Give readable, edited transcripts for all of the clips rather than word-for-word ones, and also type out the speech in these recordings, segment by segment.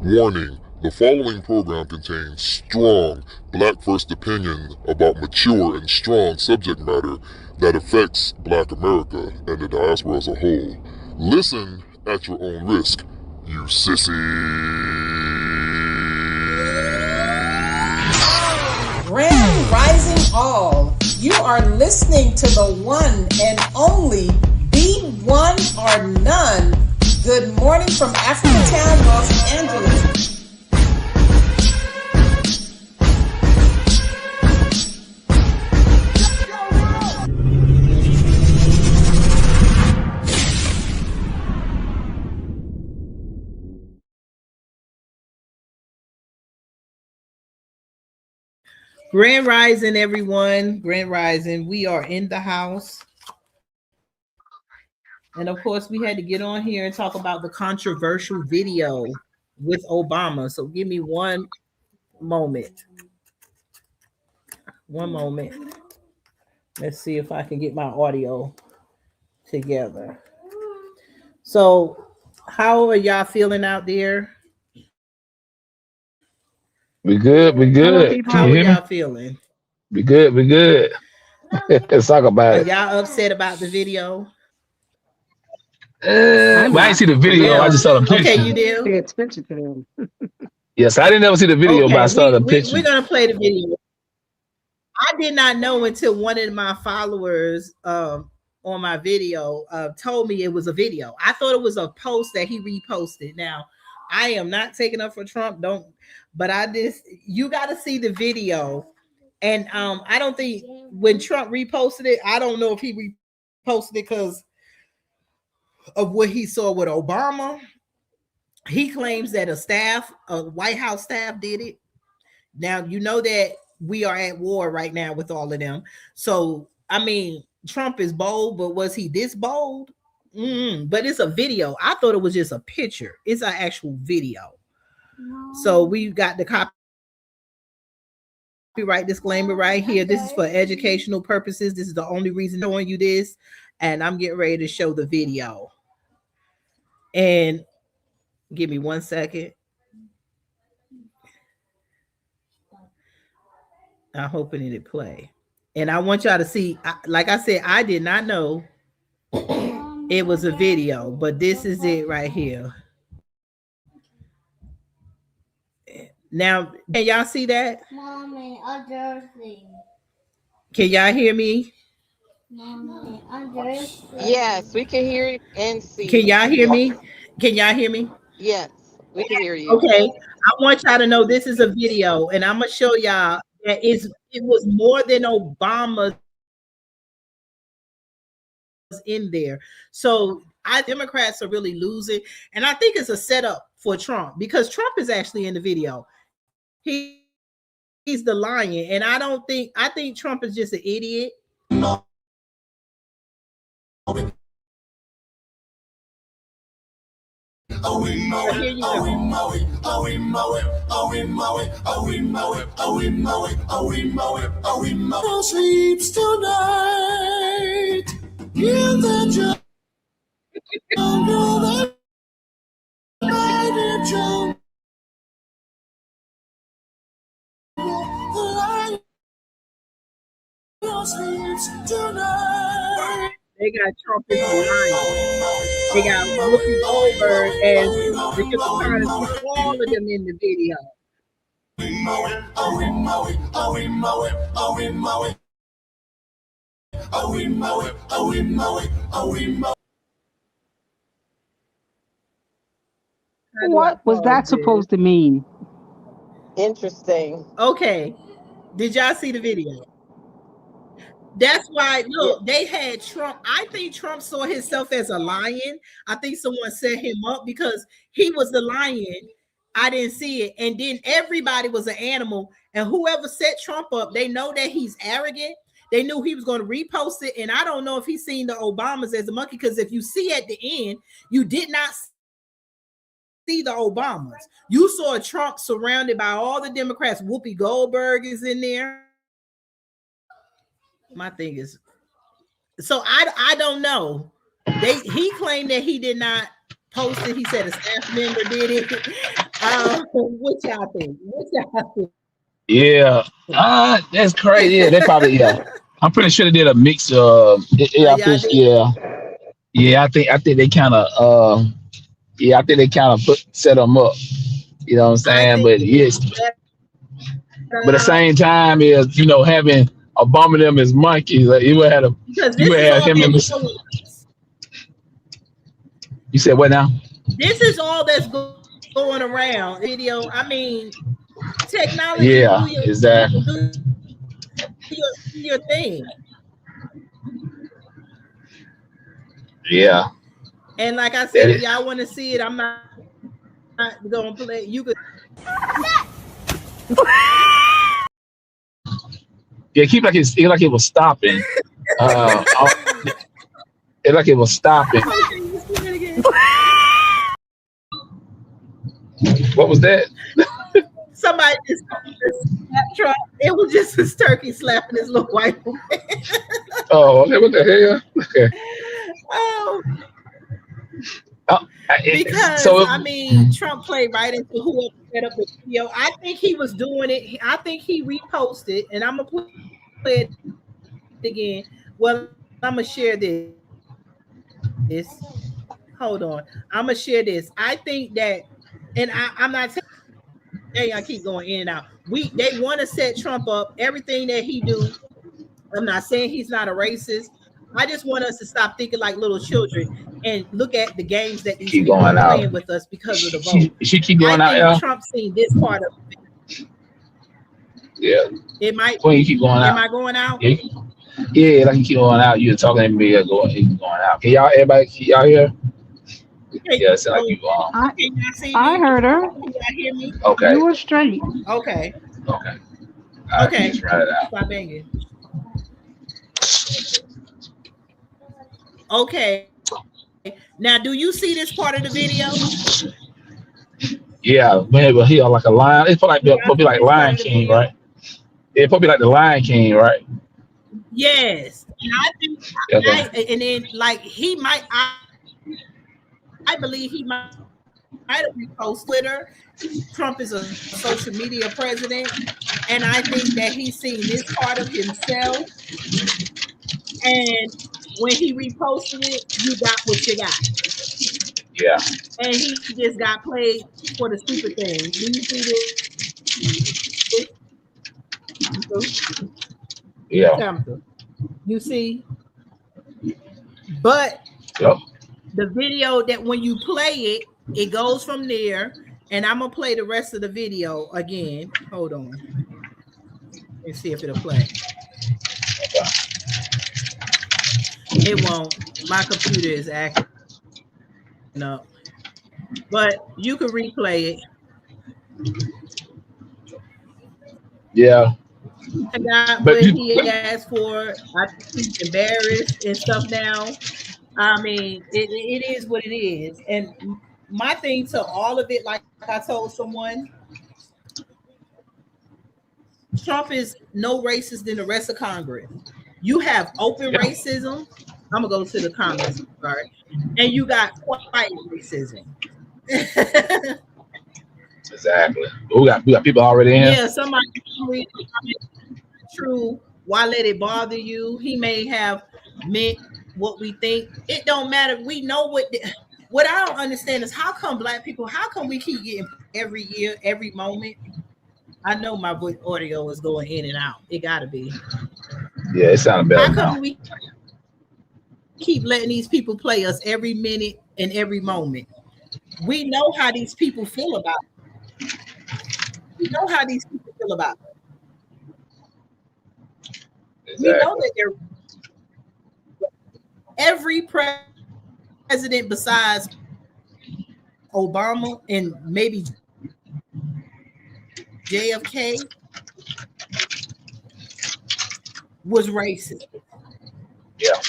Warning, the following program contains strong Black First opinion about mature and strong subject matter that affects Black America and the diaspora as a whole. Listen at your own risk, you sissy. Grand Rising All, you are listening to the one and only Be One or None. Good morning from Africatown, Los Angeles. Grand Rising, everyone. Grand Rising. We are in the house. And of course, we had to get on here and talk about the controversial video with Obama. So give me one moment. One moment. Let's see if I can get my audio together. So, how are y'all feeling out there? We good. How are y'all feeling? We good. Let's talk about Are it. y'all upset about the video? Well, I didn't see the video. I just saw the picture. Okay, you did? Pay attention to them. Yes, I didn't ever see the video, but I saw the picture. We're going to play the video. I did not know until one of my followers on my video told me it was a video. I thought it was a post that he reposted. Now, I am not taking up for Trump, you got to see the video. And I don't think when Trump reposted it, I don't know if he reposted it because of what he saw with Obama. He claims that a White House staff did it. Now, you know that we are at war right now with all of them. So, I mean, Trump is bold, but was he this bold? But it's a video. I thought it was just a picture. It's an actual video. No. So we got the copyright disclaimer right here. This is for educational purposes. This is the only reason I'm showing you this. And I'm getting ready to show the video. And give me 1 second. I'm hoping it'll play. And I want y'all to see, like I said, I did not know it was a video, but this is it right here. Now, can y'all see that? Mommy, other thing. Can y'all hear me? Mommy, other thing. Yes, we can hear and see. Can y'all hear me? Can y'all hear me? Yes, we can hear you. Okay. I want y'all to know this is a video, and I'm going to show y'all that it was more than Obama's in there. So Democrats are really losing, and I think it's a setup for Trump because Trump is actually in the video. He's the lion, and I think Trump is just an idiot. Sleeps tonight in the jungle, the mighty jungle. The lion sleeps tonight. They got Trump as the lion. They got Whoopi Goldberg as the hypnotist. All of them in the video. What was that supposed to mean? Interesting. Okay. Did y'all see the video? That's why, look, they had Trump. I think Trump saw himself as a lion. I think someone set him up because he was the lion. I didn't see it. And then everybody was an animal. And whoever set Trump up, they know that he's arrogant. They knew he was going to repost it. And I don't know if he's seen the Obamas as a monkey, because if you see at the end, you did not see the Obamas. You saw Trump surrounded by all the Democrats. Whoopi Goldberg is in there. My thing is, so I don't know. He claimed that he did not posted. He said a staff member did it. What y'all think? Yeah, that's crazy. Yeah, they probably I'm pretty sure they did a mix of. Yeah, I think. Yeah. I think they kind of. I think they kind of set them up. You know what I'm saying? But yes, but at the same time is having Obama them as monkeys. Like you would have him and You said what now? This is all that's going around. Video. I mean, technology. Yeah, exactly. Do your thing. Yeah. And like I said, if y'all want to see it, I'm not gonna play. You could. Yeah, keep like it was stopping. It like it was stopping. What was that? Somebody just Trump. It was just his turkey slapping his little white boy. Oh, okay, what the hell? Okay. Oh. Because Trump played right into whoever set up the video. I think he was doing it. I think he reposted, and I'm gonna play it again. Well, I'm gonna share this. Hold on, I'm gonna share this. I think that, and I'm not saying I keep going in and out. They want to set Trump up. Everything that he do. I'm not saying he's not a racist. I just want us to stop thinking like little children and look at the games that these people are playing with us because of the vote. She keep going out, yeah. Trump seen this part of it. Yeah. It might. Well, you keep going out. Am I going out? Yeah, like you keep going out. You're talking to me. Going out. Can y'all, everybody, y'all hear? Yeah, it sounds like you Can y'all see me? I heard her. Can y'all hear me? Okay. You were straight. Okay. Okay. Okay. Try it out. Stop banging. Okay. Now, do you see this part of the video? Yeah, man, but he like a lion. It's probably like Lion King, right? It's probably like the Lion King, right? Yes. And I think, and then like he might, I believe he might have reposted Twitter. Trump is a social media president, and I think that he's seen this part of himself. And when he reposted it, you got what you got. Yeah. And he just got played for the stupid thing. Do you see this? Yeah. You see? But the video that when you play it, it goes from there. And I'm going to play the rest of the video again. Hold on. Let's see if it'll play. It won't. My computer is acting up. But you can replay it. Yeah. But he asked for, I think he's embarrassed and stuff now. I mean, it is what it is. And my thing to all of it, like I told someone, Trump is no racist than the rest of Congress. You have open racism. I'm gonna go to the comments, sorry. And you got quiet racism. Exactly. We got people already in. Yeah, somebody true. Why let it bother you? He may have meant what we think. It don't matter. We know what I don't understand is how come black people, how come we keep getting every year, every moment? I know my voice audio is going in and out. It gotta be. Yeah, it sounded better. How come we keep letting these people play us every minute and every moment? We know how these people feel about it. We know how these people feel about it. Exactly. We know that they're every president besides Obama and maybe JFK was racist. Yeah.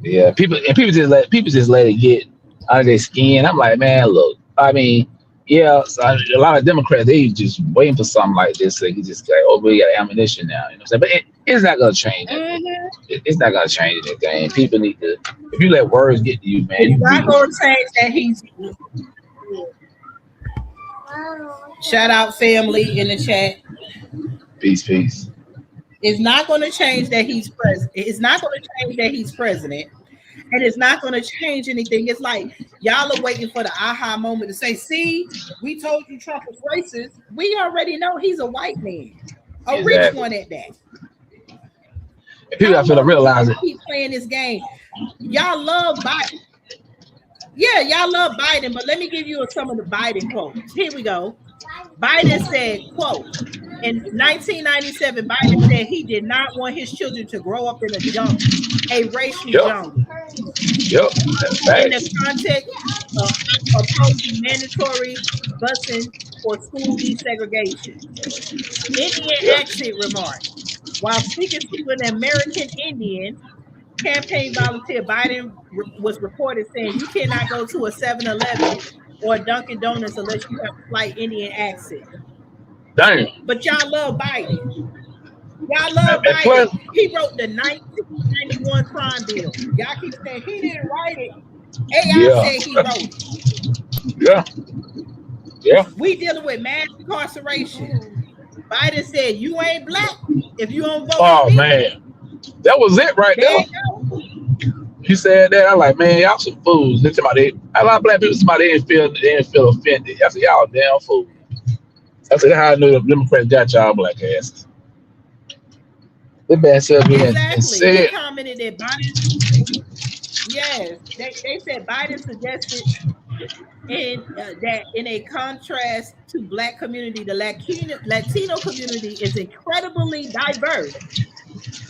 Yeah, people just let it get under their skin. I'm like, man, look, I mean, yeah, so a lot of Democrats, they just waiting for something like this so they can just say, oh, we got ammunition now, you know what I'm saying? But it's not gonna change. It's not gonna change anything. People need to. If you let words get to you, man, It's you can not be. going to change that he's. Shout out family in the chat. Peace. It's not going to change that he's president. It's not going to change that he's president, and it's not going to change anything. It's like y'all are waiting for the aha moment to say, "See, we told you Trump was racist." We already know he's a white man, a rich Exactly. one at that. And people got to realize it. Keep playing this game. Y'all love Biden. Yeah, y'all love Biden, but let me give you some of the Biden quotes. Here we go. Biden said, quote, in 1997, Biden said he did not want his children to grow up in a jungle, a racial jungle. Yep. In the context of opposing mandatory busing for school desegregation. Indian accent remarks. While speaking to an American Indian campaign volunteer, Biden was reported saying you cannot go to a 7-Eleven or a Dunkin' Donuts unless you have a slight Indian accent. Damn. But y'all love Biden. Y'all love Biden. He wrote the 1991 crime bill. Y'all keep saying he didn't write it. AI said he wrote it. Yeah. We dealing with mass incarceration. Biden said you ain't black if you don't vote. Oh man, that was it right there. He said that. I'm like, man, y'all some fools. A lot of black people, somebody didn't feel offended. I said, y'all damn fools. I said, that's how I knew the Democrats got y'all black asses. The man said, exactly. He commented that Biden. Yes, they said Biden suggested that in a contrast to black community, the Latino community is incredibly diverse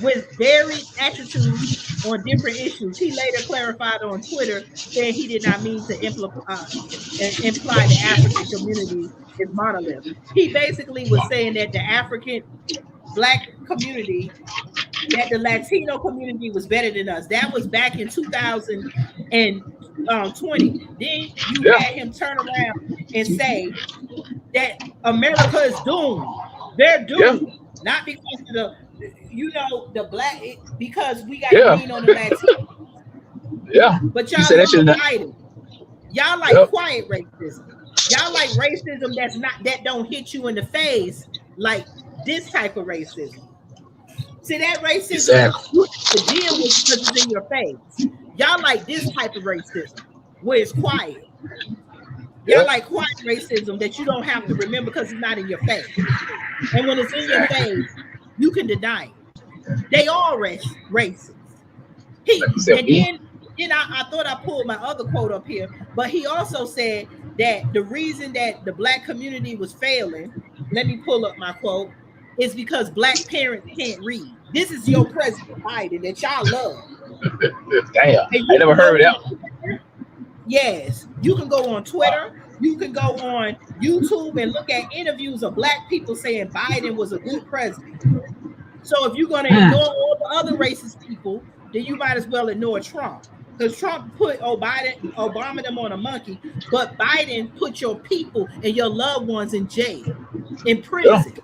with varied attitudes on different issues. He later clarified on Twitter saying he did not mean to imply the African community is monolith. He basically was saying that the African black community, that the Latino community was better than us. That was back in 2020. Then you had him turn around and say that America is doomed. They're doomed. Not because of the black, because we got to lean on the Latinos. Yeah. But y'all love Biden. Y'all like quiet racism. Y'all like racism that don't hit you in the face like this type of racism. See, that racism you have to deal with because it's in your face. Y'all like this type of racism where it's quiet. Y'all like quiet racism that you don't have to remember because it's not in your face. And when it's in your face, you can deny it. They all racist. Then I thought I pulled my other quote up here, but he also said that the reason that the black community was failing, let me pull up my quote, is because black parents can't read. This is your president Biden that y'all love. Damn, I never heard of that. Yes, you can go on Twitter, you can go on YouTube and look at interviews of black people saying Biden was a good president. So if you're going to ignore all the other racist people, then you might as well ignore Trump. Because Trump put Obama them on a monkey, but Biden put your people and your loved ones in jail, in prison. Yeah.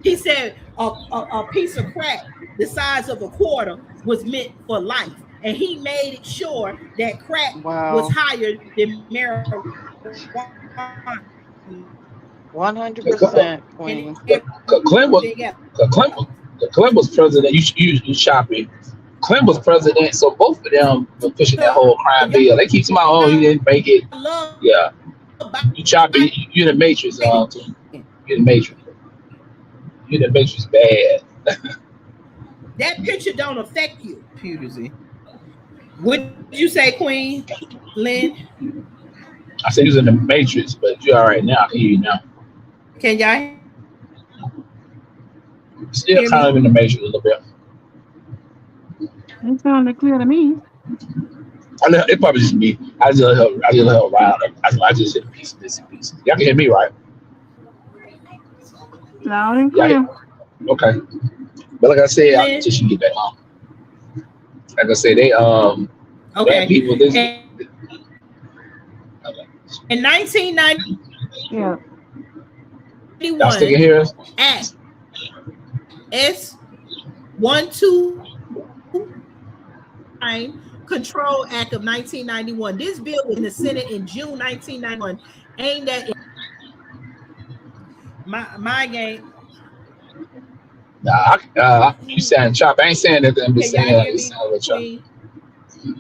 He said a piece of crack the size of a quarter was meant for life. And he made sure that crack was higher than marijuana. 100%. Clem was president. You shopping. Clem was president, so both of them were pushing that whole crime bill. They keep saying, "Oh, he didn't make it." Yeah, you chopping. You in the Matrix, You in the Matrix. You in the Matrix bad. That picture don't affect you, Pewtersy. What did you say, Queen Lynn? I said he was in the Matrix, but you're all right now. I can hear you now. Can y'all? Still kind of in the Matrix a little bit. It sounded clear to me. It probably just me. I just let her around. I just hit pieces. Y'all can hear me, right? Loud and clear. Yeah. Okay. But like I said, until she get back home. Like I said, they black people. In 1991, y'all still can hear us? at S12 Control Act of 1991. This bill was in the Senate in June 1991, aimed at my game. You sound chopped. I ain't saying nothing. I'm just Can y'all saying hear you me, sound a little choppy. Queen?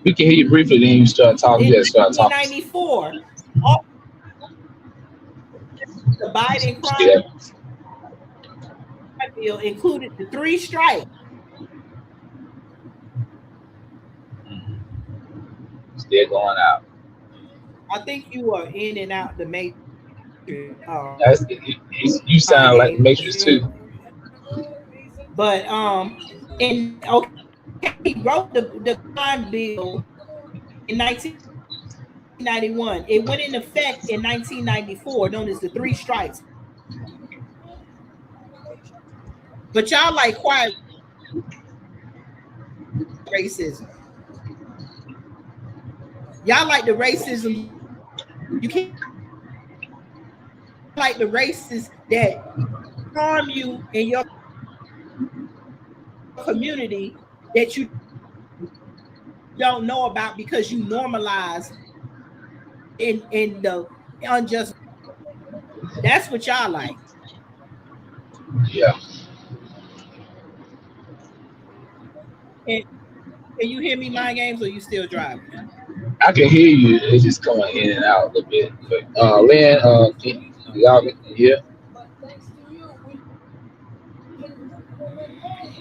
We can hear you briefly, then you start talking. In Yeah, start talking. 1994, all the Biden crime Still, bill included the three strikes. still going out. I think you are in and out the matrix. You My sound like the game, Matrix too. but and okay, he wrote the crime bill in 1991. It went in effect in 1994, known as the three strikes. But y'all like quiet racism. Y'all like the racism. You can't like the racists that harm you in your community that you don't know about because you normalize in the unjust. That's what y'all like. Yeah, And can you hear me, mind games, or you still driving? I can hear you. It's just coming in and out a little bit. But Lynn, y'all, yeah.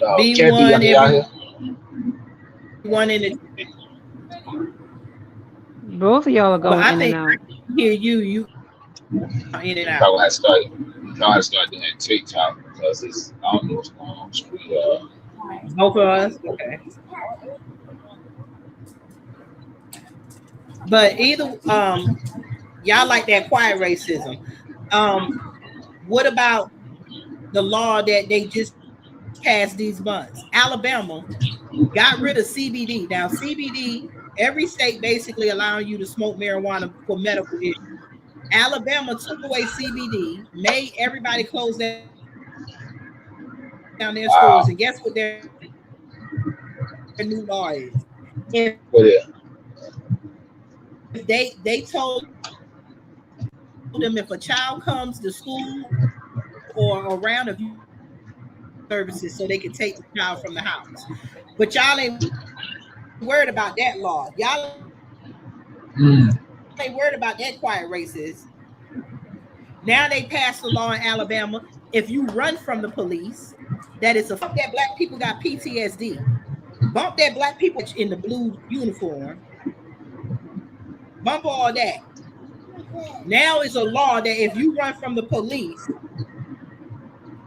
Kathy, B1, y'all, y'all here? everyone in the. Both of y'all are Well, going I in and think I out. can hear you. You are in and You out. probably have to start. You know how to start doing TikTok because it's I don't know what's going on. Both of us. Okay. But either y'all like that quiet racism. What about the law that they just passed these months? Alabama got rid of CBD. Now CBD, every state basically allowing you to smoke marijuana for medical issues. Alabama took away CBD, made everybody close down their stores, Wow. and guess what their new law is? If But yeah, they told them if a child comes to school or around, if you services so they can take the child from the house. But y'all ain't worried about that law. Y'all ain't worried about that quiet racist. Now they passed the law in Alabama. If you run from the police, that is a fuck that black people got PTSD. Bump that black people in the blue uniform. Bump all that. Now it's a law that if you run from the police,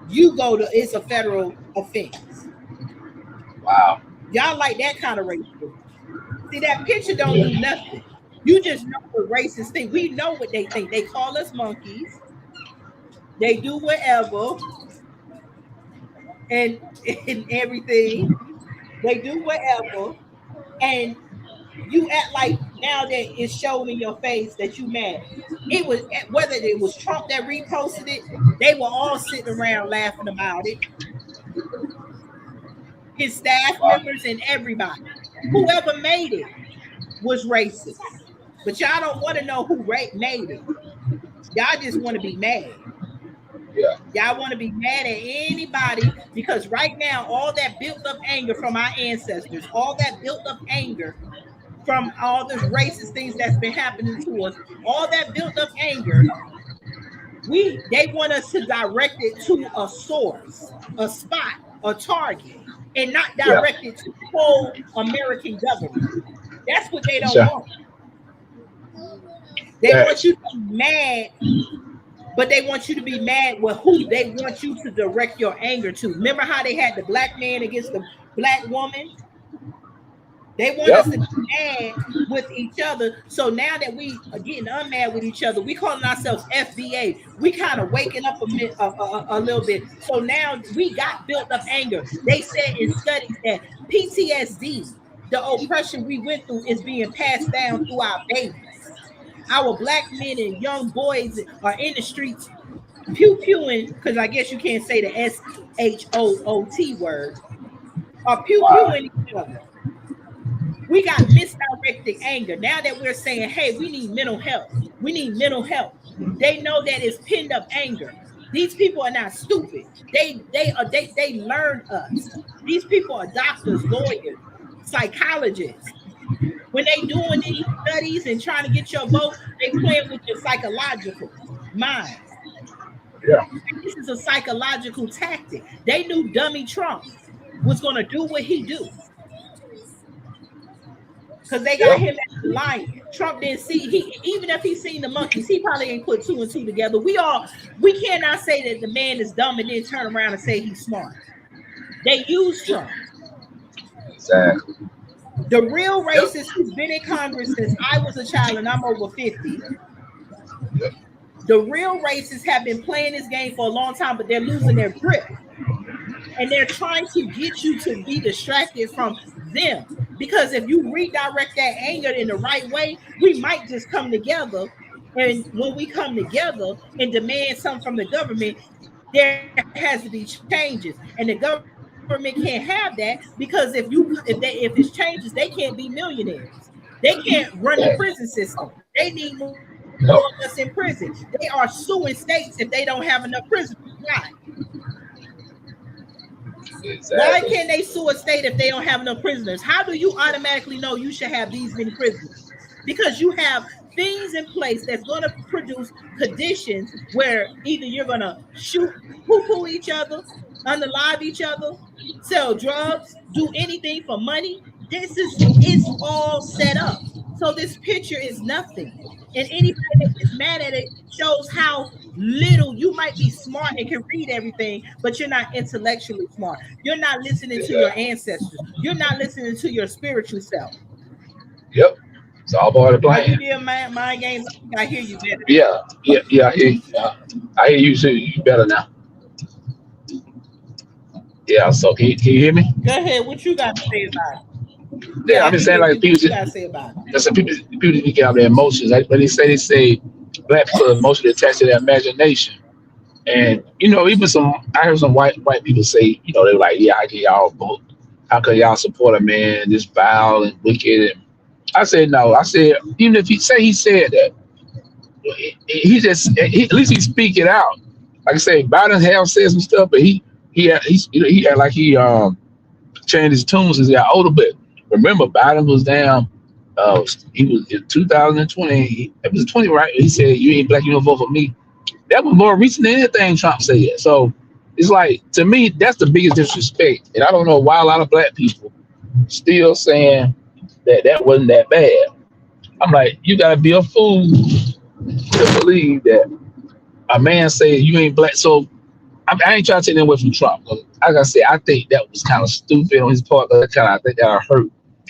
you go to it's a federal offense. wow. Y'all like that kind of racism. See, that picture don't Yeah, do nothing. You just know what racists think. We know what they think. They call us monkeys. They do whatever and, and everything. They do whatever. And you act like now that it's shown in your face that you mad. It was whether it was Trump that reposted it, they were all sitting around laughing about it. His staff wow. members and everybody. Whoever made it was racist. But y'all don't want to know who made it. Y'all just want to be mad. Yeah, Y'all want to be mad at anybody because right now, all that built up anger from our ancestors, all that built up anger from all those racist things that's been happening to us, all that built up anger, they want us to direct it to a source, a spot, a target, and not yeah. direct it to the whole American government. That's what they don't Sure. want. They want Thanks. you to be mad, but they want you to be mad with who they want you to direct your anger to. Remember how they had the black man against the black woman? They want Yep. us to be mad with each other. So now that we are getting unmad with each other, we calling ourselves FBA. We kind of waking up a little bit. So now we got built up anger. They said in studies that PTSD, the oppression we went through, is being passed down through our babies. Our black men and young boys are in the streets pew pewing, because I guess you can't say the SHOOT word, are pew Wow. pewing each other. We got misdirected anger. Now that we're saying, hey, we need mental health. We need mental health. They know that it's pinned up anger. These people are not stupid. They learn us. These people are doctors, lawyers, psychologists. When they doing these studies and trying to get your vote, they playing with your psychological mind. Yeah. This is a psychological tactic. They knew dummy Trump was going to do what he do. Because they got him as the lion. Trump didn't see, even if he's seen the monkeys, he probably ain't put 2 and 2 together. We cannot say that the man is dumb and then turn around and say he's smart. They use Trump. Exactly. The real racist who's been in Congress since I was a child and I'm over 50. The real racists have been playing this game for a long time, but they're losing their grip. And they're trying to get you to be distracted from them. Because if you redirect that anger in the right way, we might just come together. And when we come together and demand something from the government, there has to be changes. And the government can't have that because if it's changes, they can't be millionaires. They can't run the prison system. They need more of us in prison. They are suing states if they don't have enough prisoners. Why? Exactly. Why can't they sue a state if they don't have enough prisoners? How do you automatically know you should have these many prisoners? Because you have things in place that's going to produce conditions where either you're going to shoot, poo-poo each other, unalive each other, sell drugs, do anything for money. It's all set up. So this picture is nothing. And anybody that gets mad at it shows how little you might be smart and can read everything, but you're not intellectually smart. You're not listening to your ancestors. You're not listening to your spiritual self. Yep. It's all part of the plan. You did mind games. I hear you better. Yeah. I hear you. I hear you too. You better now. Yeah, so can you hear me? Go ahead. What you got to say about it? Yeah, I'm just saying, like, people just say about it. Listen, people need to get out their emotions. Like, when they say black people are emotionally attached to their imagination. And even I heard some white people say, they're like, yeah, I get y'all vote. How can y'all support a man this vile and wicked? And I said no. I said even if he said that, at least he's speaking out. Like I say, Biden have said some stuff, but he had like he changed his tune since he got older. But remember, Biden was down. He was in 2020. It was 20, right? He said, "You ain't black, you don't vote for me." That was more recent than anything Trump said. So it's like, to me, that's the biggest disrespect. And I don't know why a lot of black people still saying that wasn't that bad. I'm like, you gotta be a fool to believe that a man said you ain't black. So I ain't trying to take that away from Trump. Like I said, I think that was kind of stupid on his part. I think that hurt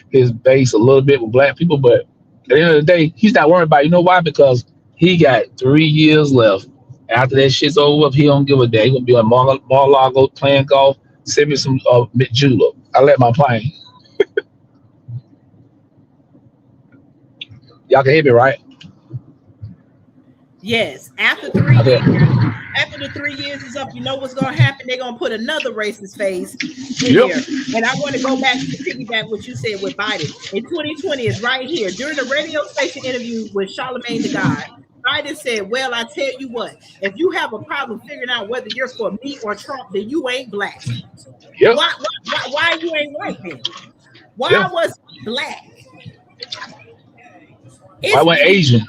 his base a little bit with black people. But at the end of the day, he's not worried about it. You know why? Because he got 3 years left. After that shit's over, he don't give a damn. He gonna be on Mar-a-Lago playing golf. Send me some julep. I let my plane. Y'all can hear me, right? Yes. After 3 years, after the 3 years is up, you know what's gonna happen? They're gonna put another racist face in here. And I want to go back to piggyback what you said with Biden. In 2020 is right here. During the radio station interview with Charlemagne the God, Biden said, well, I tell you what, if you have a problem figuring out whether you're for me or Trump, then you ain't black. Yep. Why you ain't white then? Why was black? Why wasn't Asian?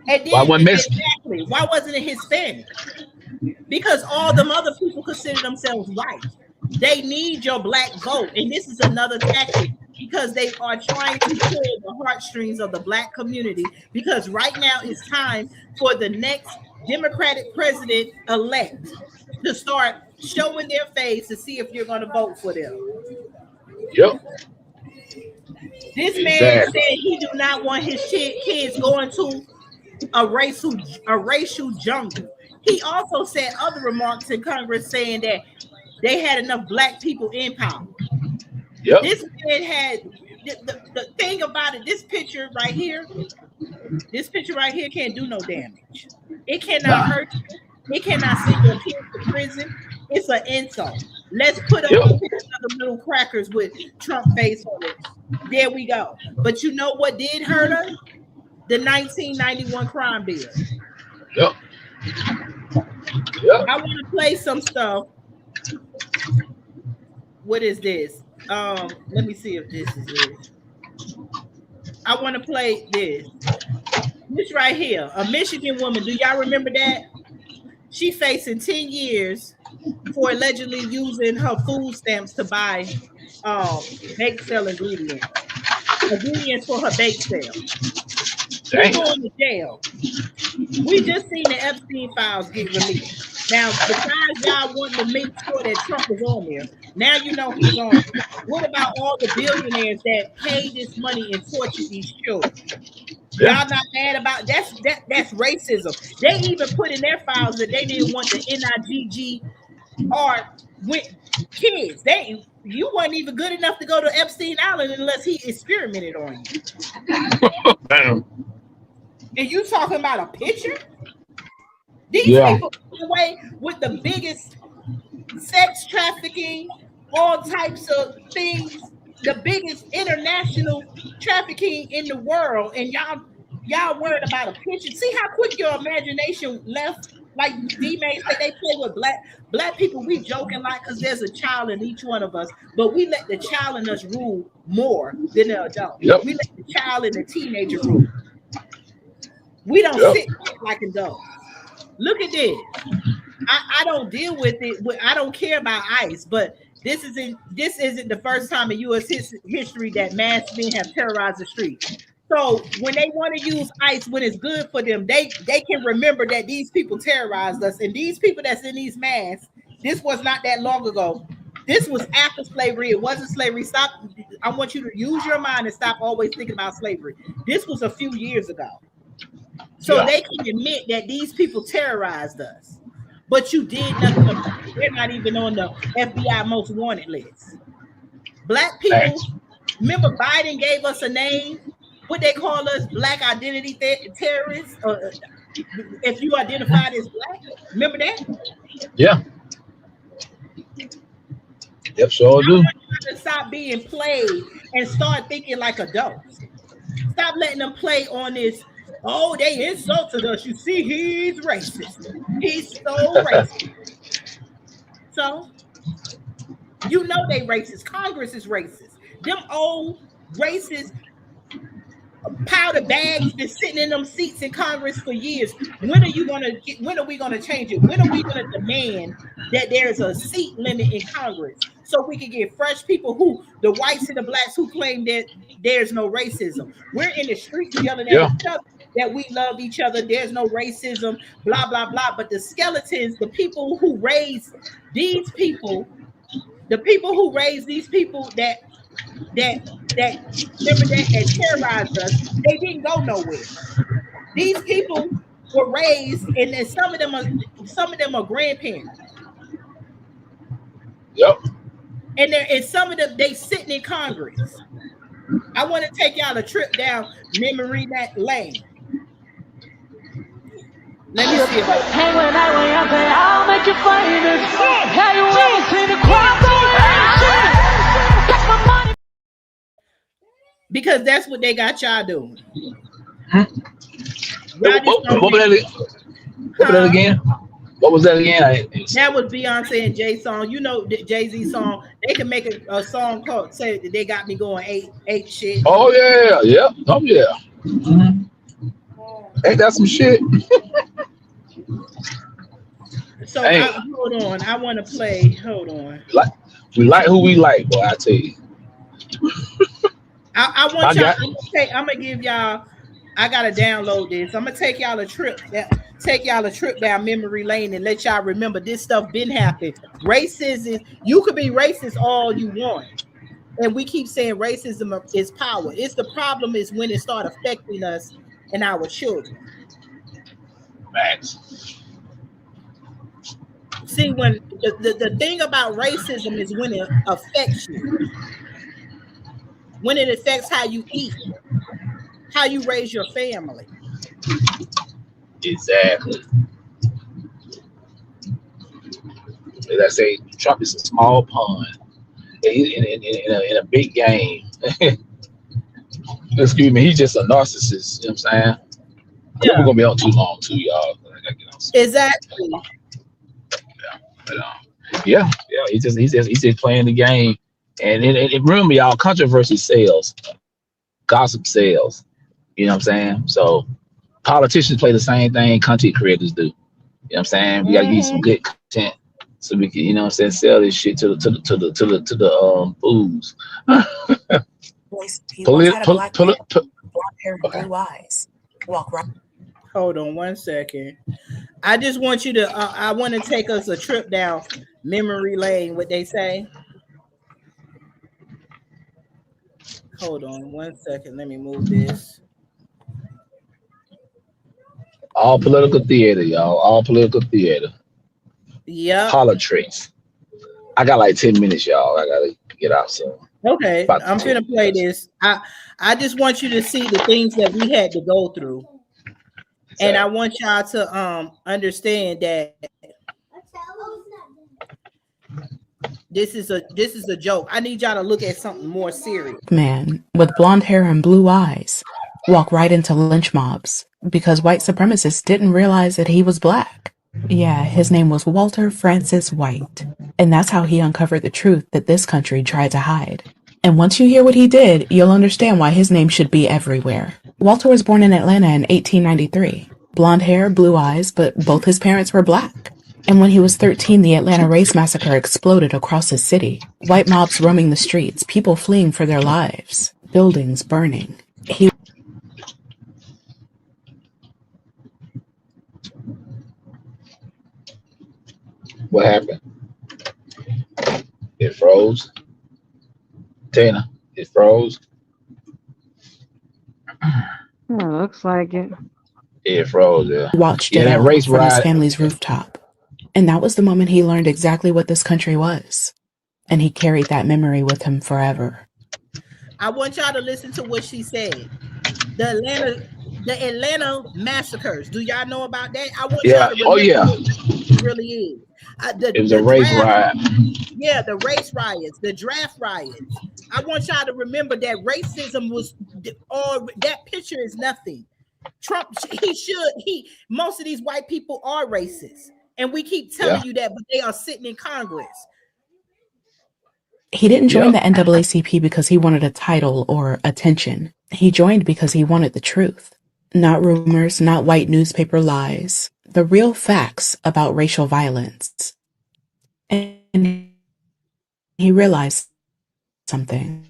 And then, why wasn't Mexican? Exactly. Why wasn't it Hispanic? Because all them other people consider themselves white. They need your black vote. And this is another tactic because they are trying to pull the heartstrings of the black community, because right now it's time for the next Democratic president-elect to start showing their face to see if you're going to vote for them. Yep. This man said he do not want his kids going to a racial jungle. He also said other remarks in Congress saying that they had enough black people in power. Yep. This man had the thing about it. This picture right here can't do no damage. It cannot hurt you. It cannot send your kids to prison. It's an insult. Let's put up a picture of the little crackers with Trump face on it. There we go. But you know what did hurt us? The 1991 crime bill. Yep. I want to play some stuff. What is this? Let me see if this is it. I want to play this. This right here, a Michigan woman. Do y'all remember that? She facing 10 years for allegedly using her food stamps to buy bake sale ingredients for her bake sale. She's going to jail. We just seen the Epstein files get released. Now, besides y'all wanting to make sure that Trump is on there, now you know he's on there. What about all the billionaires that pay this money and torture these children? Y'all not mad about that's racism. They even put in their files that they didn't want the NIGGR with kids. You weren't even good enough to go to Epstein Island unless he experimented on you. Damn. And you talking about a picture? These people get away with the biggest sex trafficking, all types of things, the biggest international trafficking in the world, and y'all worried about a picture. See how quick your imagination left? Like D-May said, they play with black people. We joking like because there's a child in each one of us, but we let the child in us rule more than the adult. Yep. We let the child and the teenager rule. We don't sit like adults. Look at this. I don't deal with it. I don't care about ICE, but this isn't the first time in U.S. history that masked men have terrorized the street. So when they want to use ICE when it's good for them, they can remember that these people terrorized us, and these people that's in these masks. This was not that long ago. This was after slavery. It wasn't slavery. Stop. I want you to use your mind and stop always thinking about slavery. This was a few years ago. So they can admit that these people terrorized us, but you did nothing about it. They're not even on the FBI most wanted list. Black people, remember Biden gave us a name? What they call us, black identity terrorists, if you identified as black. Remember that? Yeah. Yep, sure do. I want you to stop being played and start thinking like adults. Stop letting them play on this. Oh, they insulted us. You see, he's racist. He's so racist. So, you know they racist. Congress is racist. Them old racist powder bags been sitting in them seats in Congress for years. When are we gonna change it? When are we gonna demand that there's a seat limit in Congress so we can get fresh people who, the whites and the blacks who claim that there's no racism? We're in the streets yelling at each other that we love each other, there's no racism, blah, blah, blah. But the skeletons, the people who raised these people, the people who raised these people that terrorized us, they didn't go nowhere. These people were raised, and then some of them are grandparents. Yep. And some of them, they sitting in Congress. I want to take y'all a trip down memory lane. Let me see about Hey, when I say I'll make you famous. Have you ever seen the crowd take my money? Because that's what they got y'all doing. What was that again? What was that again? That was Beyonce and Jay song. You know the Jay-Z song. They can make a song called "Say That They Got Me Going Eight Shit." Oh yeah, yeah, oh yeah. Mm-hmm. Ain't that some shit? So hold on, I want to play. Hold on. We like who we like, boy. I tell you. I want y'all. I'm gonna give y'all. I gotta download this. I'm gonna take y'all a trip. Take y'all a trip down memory lane and let y'all remember this stuff been happening. Racism. You could be racist all you want, and we keep saying racism is power. It's the problem is when it start affecting us and our children. Facts. See, when the thing about racism is when it affects you, when it affects how you eat, how you raise your family. Exactly. I say Trump is a small pond in a big game. Excuse me, he's just a narcissist. You know what I'm saying? I think we're gonna be on too long too, y'all. I gotta get on soon. Exactly. But, yeah. He's just playing the game, and it remember y'all, controversy sells, gossip sells. You know what I'm saying? So politicians play the same thing content creators do. You know what I'm saying? We gotta give you some good content so we can, you know what I'm saying, sell this shit to the fools. Blonde hair and blue eyes. Walk right. Hold on 1 second. I just want you to. I want to take us a trip down memory lane. What they say. Hold on 1 second. Let me move this. All political theater, y'all. All political theater. Yeah. Politics. I got like 10 minutes, y'all. I gotta get out soon. Okay, I'm gonna play this. I just want you to see the things that we had to go through, and I want y'all to understand that this is a joke. I need y'all to look at something more serious. Man with blonde hair and blue eyes walk right into lynch mobs because white supremacists didn't realize that he was black. Yeah, his name was Walter Francis White, and that's how he uncovered the truth that this country tried to hide. And once you hear what he did, you'll understand why his name should be everywhere. Walter was born in Atlanta in 1893. Blonde hair, blue eyes, but both his parents were black. And when he was 13, the Atlanta race massacre exploded across his city. White mobs roaming the streets, people fleeing for their lives, buildings burning. What happened? It froze. Tina, it froze. Looks like it. It froze, yeah. Watched it all from his family's rooftop. And that was the moment he learned exactly what this country was. And he carried that memory with him forever. I want y'all to listen to what she said. The Atlanta massacres. Do y'all know about that? I want y'all to remember what it really is. It was a race riot. Yeah, the race riots, the draft riots. I want y'all to remember that racism was, or that picture is nothing. Trump, most of these white people are racist. And we keep telling you that, but they are sitting in Congress. He didn't join the NAACP because he wanted a title or attention. He joined because he wanted the truth. Not rumors, not white newspaper lies. The real facts about racial violence. And he realized something.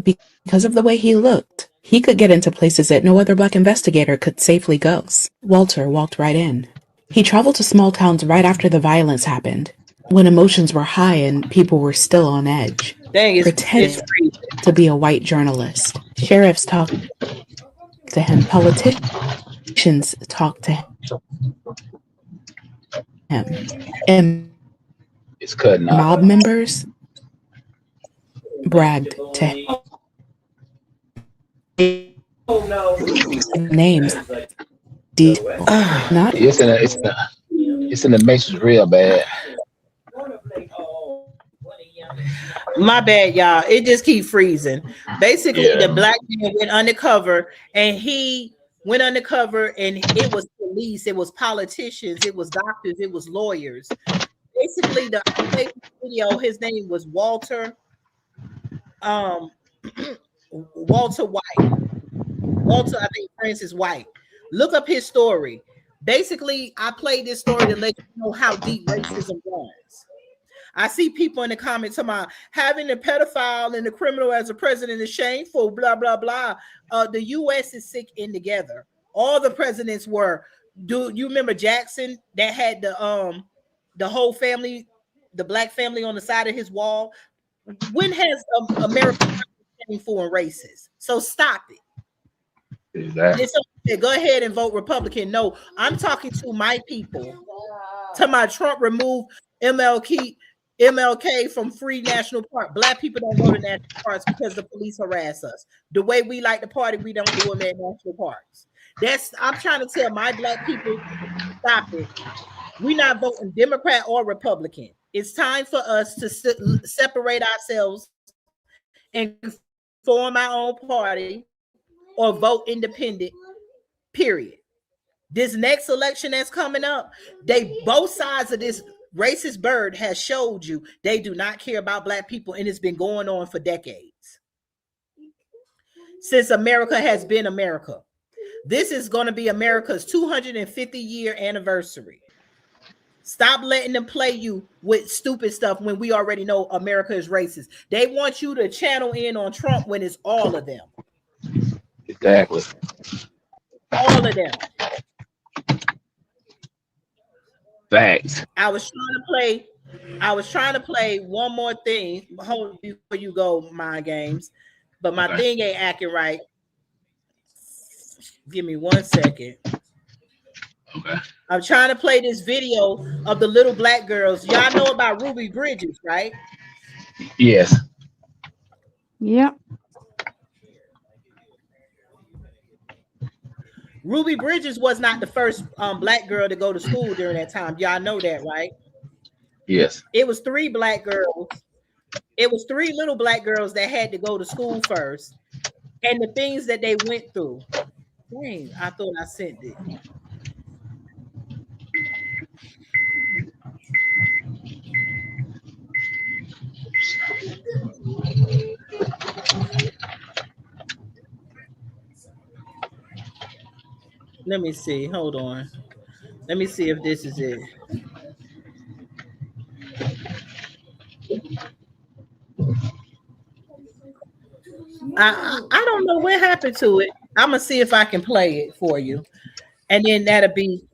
Because of the way he looked, he could get into places that no other black investigator could safely go. Walter walked right in. He traveled to small towns right after the violence happened, when emotions were high and people were still on edge. Pretended to be a white journalist. Sheriffs talked to him. Politicians talked to him. And it's cutting off. Mob members bragged to him. Names. Not. It's in the matrix real bad. My bad, y'all. It just keep freezing. Basically, the black man went undercover, and he went undercover, and it was police, it was politicians, it was doctors, it was lawyers. Basically, the video, his name was Walter. Walter White. Walter, I think Francis White. Look up his story. Basically, I played this story to let you know how deep racism was. I see people in the comments about having the pedophile and the criminal as a president is shameful, blah, blah, blah. The U.S. is sick in together. All the presidents were. Do you remember Jackson that had the whole family, the black family on the side of his wall? When has America been shameful and racist? So stop it. Exactly. Go ahead and vote Republican. No, I'm talking to my people. To my Trump remove MLK from free national park. Black people don't go to national parks because the police harass us. The way we like to party, we don't do them at national parks. I'm trying to tell my black people, stop it. We're not voting Democrat or Republican. It's time for us to separate ourselves and form our own party or vote independent, period. This next election that's coming up, both sides of this racist bird has showed you they do not care about black people, and it's been going on for decades. Since America has been America. This is going to be America's 250-year anniversary. Stop letting them play you with stupid stuff when we already know America is racist. They want you to channel in on Trump when it's all of them. Exactly. All of them. Facts. I was trying to play one more thing before you go, Mind Games, but my thing ain't acting right. Give me 1 second. Okay. I'm trying to play this video of the little black girls. Y'all know about Ruby Bridges, right? Yes. Yep. Ruby Bridges was not the first black girl to go to school during that time. Y'all know that, right? Yes. It was 3 black girls. It was 3 little black girls that had to go to school first. And the things that they went through. Dang, I thought I sent it. Let me see. Hold on. Let me see if this is it. I don't know what happened to it. I'm gonna see if I can play it for you, and then that'll be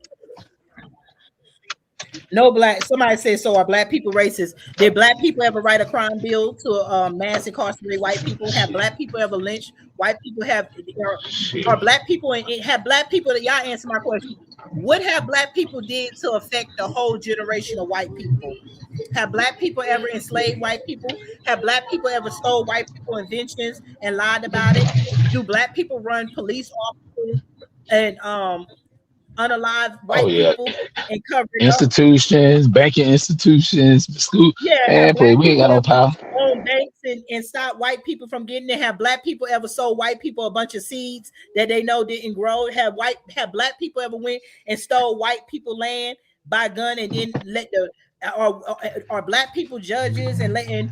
no black. Somebody says, so are black people racist? Did black people ever write a crime bill to mass incarcerate white people? Have black people ever lynched white people? Are black people and have black people? Y'all answer my question. What have black people did to affect the whole generation of white people? Have black people ever enslaved white people? Have black people ever stole white people inventions and lied about it? Do black people run police officers and unalive white people and cover it institutions, up? banking institutions, school. Yeah, we ain't got no power. Own banks and stop white people from getting it. Have black people ever sold white people a bunch of seeds that they know didn't grow? Have black people ever went and stole white people land by gun and then let the are black people judges and letting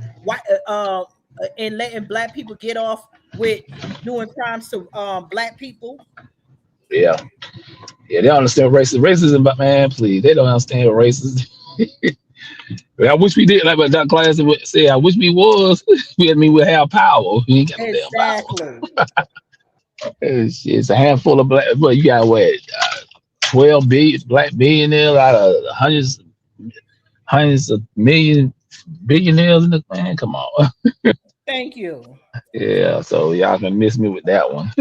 black people get off with doing crimes to black people? Yeah, they don't understand racism, but man, please, they don't understand racism. I wish we did, like what Dr. Class said. I wish we was. we have power. We ain't got no damn power. It's a handful of black. But you got what? 12 billion black billionaires out of hundreds of million billionaires in the man. Come on. Thank you. Yeah, so y'all can miss me with that one.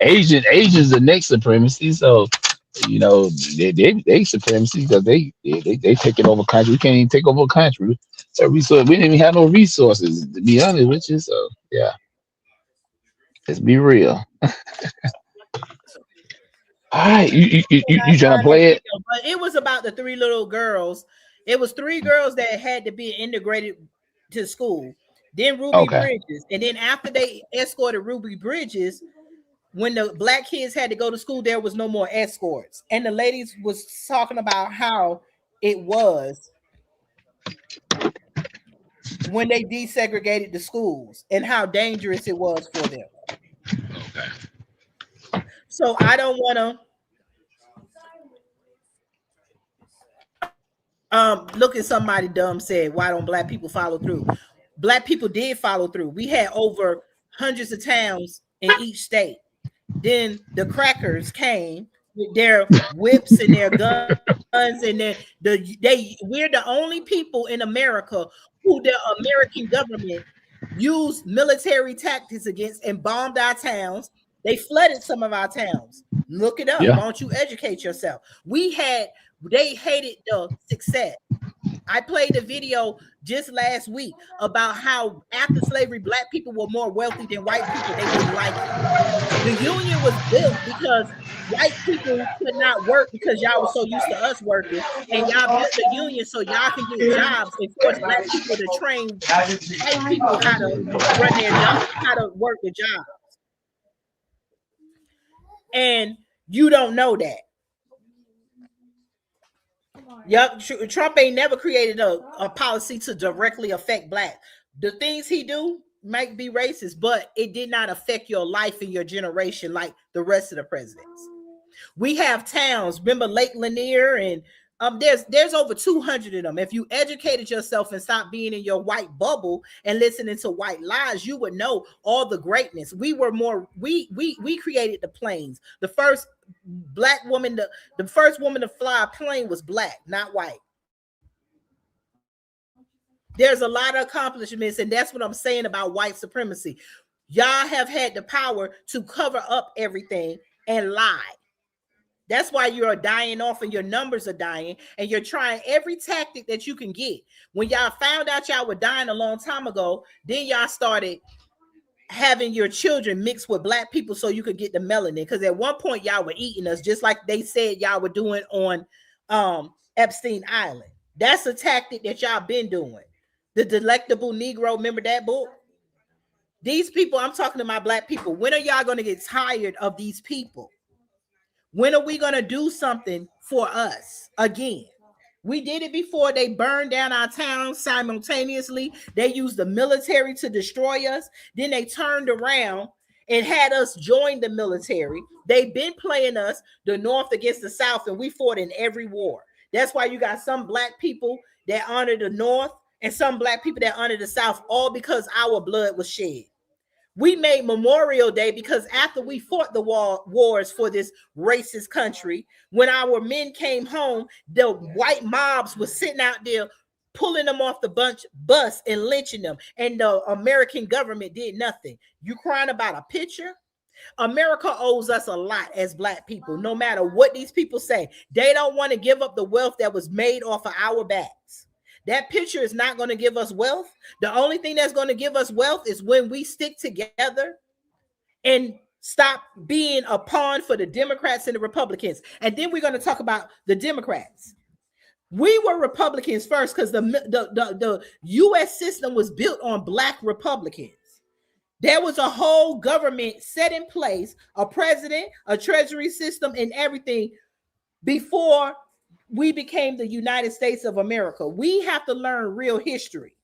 Asians the next supremacy. So they supremacy because they taking over country. We can't even take over a country. So we didn't even have no resources, to be honest with you. So yeah, let's be real. All right, you trying to play it? But it was about the 3 little girls. It was 3 girls that had to be integrated to school. Then Ruby Bridges, and then after they escorted Ruby Bridges, when the black kids had to go to school, there was no more escorts. And the ladies was talking about how it was when they desegregated the schools and how dangerous it was for them. Okay. So I don't want to look at somebody dumb said, why don't black people follow through? Black people did follow through. We had over hundreds of towns in each state. Then the crackers came with their whips and their guns, and we're the only people in America who the American government used military tactics against and bombed our towns. They flooded some of our towns. Look it up. Yeah. Why don't you educate yourself? They hated the success. I played a video just last week about how after slavery, black people were more wealthy than white people. They didn't like it. The union was built because white people could not work because y'all were so used to us working, and y'all built the union so y'all can get jobs and force black people to train white people how to run their job, how to work the job. And you don't know that. Yep, Trump ain't never created a policy to directly affect black. The things he do might be racist, but it did not affect your life and your generation like the rest of the presidents. We have towns, remember Lake Lanier, and there's over 200 of them. If you educated yourself and stopped being in your white bubble and listening to white lies, you would know all the greatness. We created the planes. The first black woman, the first woman to fly a plane was black, not white. There's a lot of accomplishments, and that's what I'm saying about white supremacy. Y'all have had the power to cover up everything and lie. That's why you're dying off and your numbers are dying, and you're trying every tactic that you can get. When y'all found out y'all were dying a long time ago, then y'all started having your children mixed with black people so you could get the melanin. Because at one point y'all were eating us, just like they said y'all were doing on Epstein Island. That's a tactic that y'all been doing. The Delectable Negro, remember that book? These people, I'm talking to my black people. When are y'all going to get tired of these people? When are we going to do something for us again? We did it before. They burned down our town simultaneously. They used the military to destroy us. Then they turned around and had us join the military. They've been playing us, the North against the South, and we fought in every war. That's why you got some black people that honor the North and some black people that honor the South, all because our blood was shed. We made Memorial Day because after we fought the wars for this racist country, when our men came home, the white mobs were sitting out there pulling them off the bus and lynching them, and the American government did nothing. You crying about a picture? America owes us a lot as black people, no matter what these people say. They don't want to give up the wealth that was made off of our backs. That picture is not going to give us wealth. The only thing that's going to give us wealth is when we stick together and stop being a pawn for the Democrats and the Republicans. And then we're going to talk about the Democrats. We were Republicans first because the U.S. system was built on black Republicans. There was a whole government set in place, a president, a treasury system, and everything before we became the United States of America. We have to learn real history.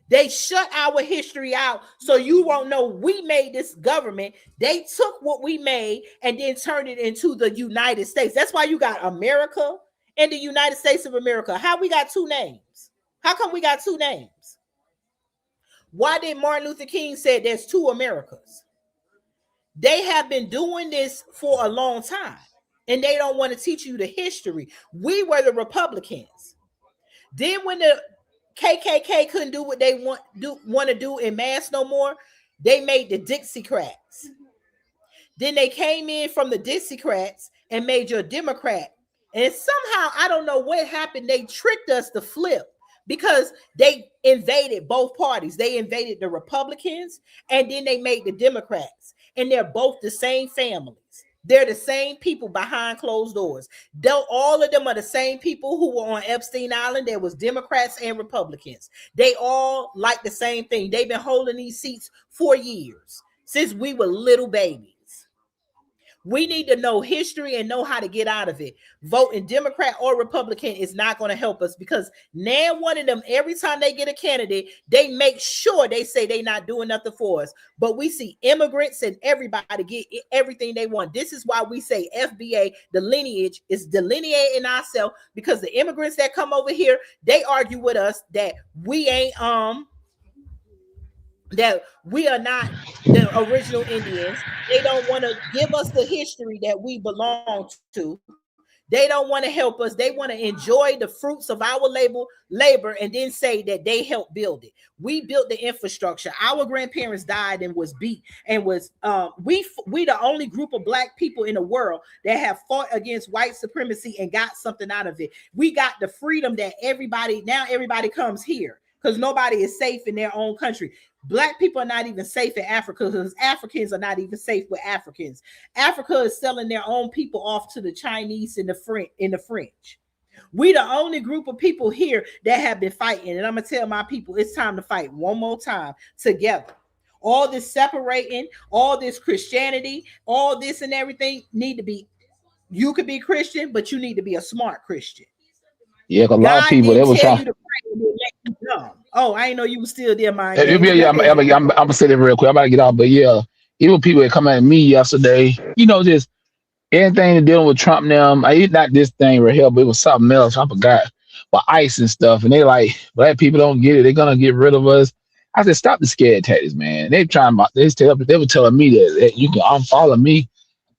They shut our history out so you won't know we made this government. They took what we made and then turned it into the United States. That's why you got America and the United States of America. How we got two names? How come we got two names? Why did Martin Luther King say there's two Americas? They have been doing this for a long time, and they don't want to teach you the history. We were the Republicans. Then when the KKK couldn't do what they want to do in mass no more, they made the Dixiecrats. Then they came in from the Dixiecrats and made you a Democrat. And somehow, I don't know what happened, they tricked us to flip because they invaded both parties. They invaded the Republicans and then they made the Democrats. And they're both the same families. They're the same people behind closed doors. All of them are the same people who were on Epstein Island. There was Democrats and Republicans. They all like the same thing. They've been holding these seats for years, since we were little babies. We need to know history and know how to get out of it. Voting Democrat or Republican is not going to help us because now one of them, every time they get a candidate, they make sure they say they're not doing nothing for us. But we see immigrants and everybody get everything they want. This is why we say FBA, the lineage is delineating ourselves, because the immigrants that come over here, they argue with us that we ain't that we are not the original Indians. They don't want to give us the history that we belong to. They don't want to help us. They want to enjoy the fruits of our labor and then say that they helped build it. We built the infrastructure. Our grandparents died and was beat and was we the only group of black people in the world that have fought against white supremacy and got something out of it. We got the freedom that everybody comes here because nobody is safe in their own country. Black people are not even safe in Africa because Africans are not even safe with Africans. Africa is selling their own people off to the Chinese and the French. We the only group of people here that have been fighting. And I'm going to tell my people, it's time to fight one more time together. All this separating, all this Christianity, all this and everything need to be, you could be Christian, but you need to be a smart Christian. Yeah, a lot of people, they was trying. Oh, I didn't know you were still there, man. Yeah, I'm gonna say that real quick. I'm about to get off, but yeah, even people that come at me yesterday, just anything dealing with Trump now. Not this thing right here, but it was something else. I forgot, but ICE and stuff. And they like, black people don't get it. They're gonna get rid of us. I said, stop the scared tactics, man. They were telling me that you can unfollow me.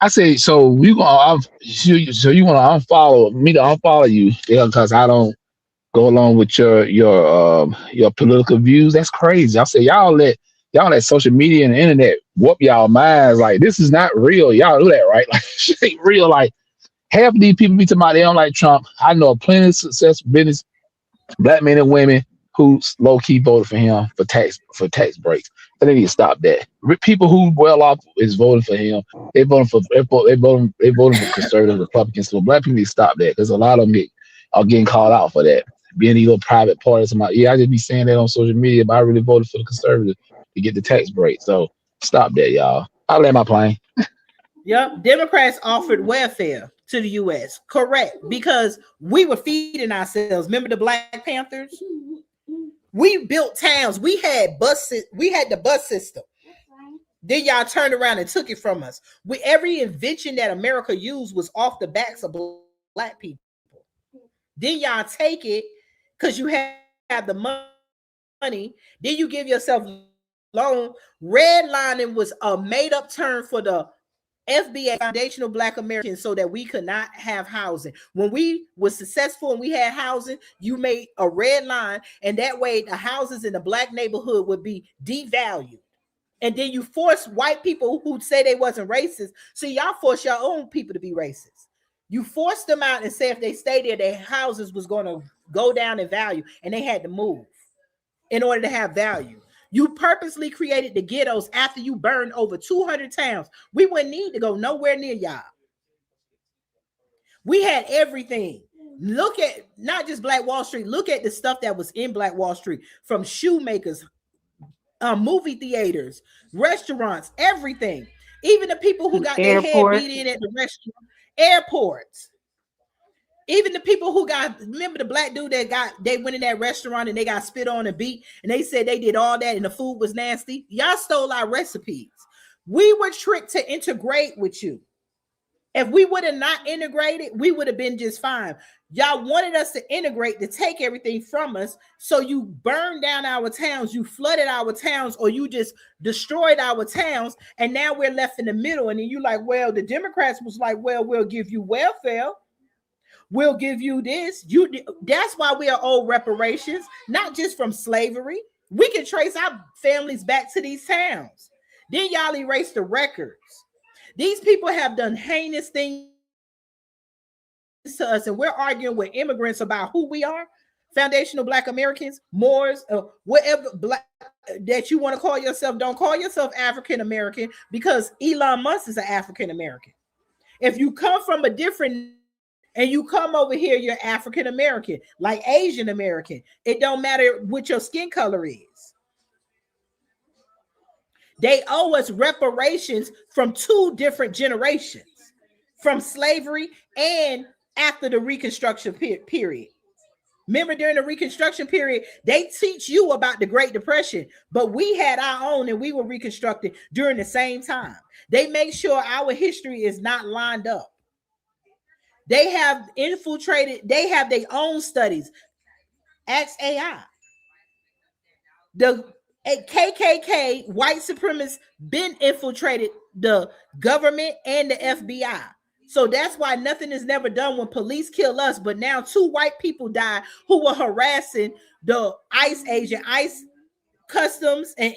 I said, so you want to unfollow me to unfollow you? Yeah, because I don't go along with your political views. That's crazy. I said, y'all let social media and the internet whoop y'all minds. Like, this is not real. Y'all do that, right? Like, shit ain't real. Like, half of these people be talking about they don't like Trump. I know plenty of successful business black men and women who low key voted for him for tax breaks. So they need to stop that. People who well off is voting for him. They voting for conservative Republicans. So black people need to stop that because a lot of them are getting called out for that. Being these little private parties. I just be saying that on social media, but I really voted for the conservatives to get the tax break. So stop that, y'all. I'll land my plane. Yep. Democrats offered welfare to the U.S. Correct. Because we were feeding ourselves. Remember the Black Panthers? We built towns. We had buses. We had the bus system. Then y'all turned around and took it from us. Every invention that America used was off the backs of black people. Then y'all take it because you have the money. Then you give yourself loan. Redlining was a made-up term for the FBA, Foundational Black Americans, so that we could not have housing. When we were successful and we had housing, you made a red line, and that way the houses in the black neighborhood would be devalued. And then you force white people who say they wasn't racist. So y'all force your own people to be racist. You forced them out and say if they stay there, their houses was going to go down in value, and they had to move in order to have value. You purposely created the ghettos after you burned over 200 towns. We wouldn't need to go nowhere near y'all. We had everything. Look at not just Black Wall Street. Look at the stuff that was in Black Wall Street, from shoemakers, movie theaters, restaurants, everything. Even the people who got their head beat in at the restaurant, airports. Even the people who remember the black dude they went in that restaurant and they got spit on and beat, and they said they did all that and the food was nasty. Y'all stole our recipes. We were tricked to integrate with you. If we would have not integrated, we would have been just fine. Y'all wanted us to integrate, to take everything from us. So you burned down our towns, you flooded our towns, or you just destroyed our towns. And now we're left in the middle. And then you like, well, the Democrats was like, well, we'll give you welfare. We'll give you this. That's why we are owed reparations, not just from slavery. We can trace our families back to these towns. Then y'all erase the records. These people have done heinous things to us, and we're arguing with immigrants about who we are. Foundational Black Americans, Moors, whatever black that you want to call yourself. Don't call yourself African American, because Elon Musk is an African American. If you come from a different and you come over here, you're African American, like Asian American. It don't matter what your skin color is. They owe us reparations from 2 different generations, from slavery and after the Reconstruction period. Remember, during the Reconstruction period, they teach you about the Great Depression, but we had our own and we were reconstructed during the same time. They make sure our history is not lined up. They have infiltrated, they have their own studies. Ask AI. The KKK, white supremacists, been infiltrated the government and the FBI. So that's why nothing is never done when police kill us. But now 2 white people die who were harassing the ICE agent, ICE customs, and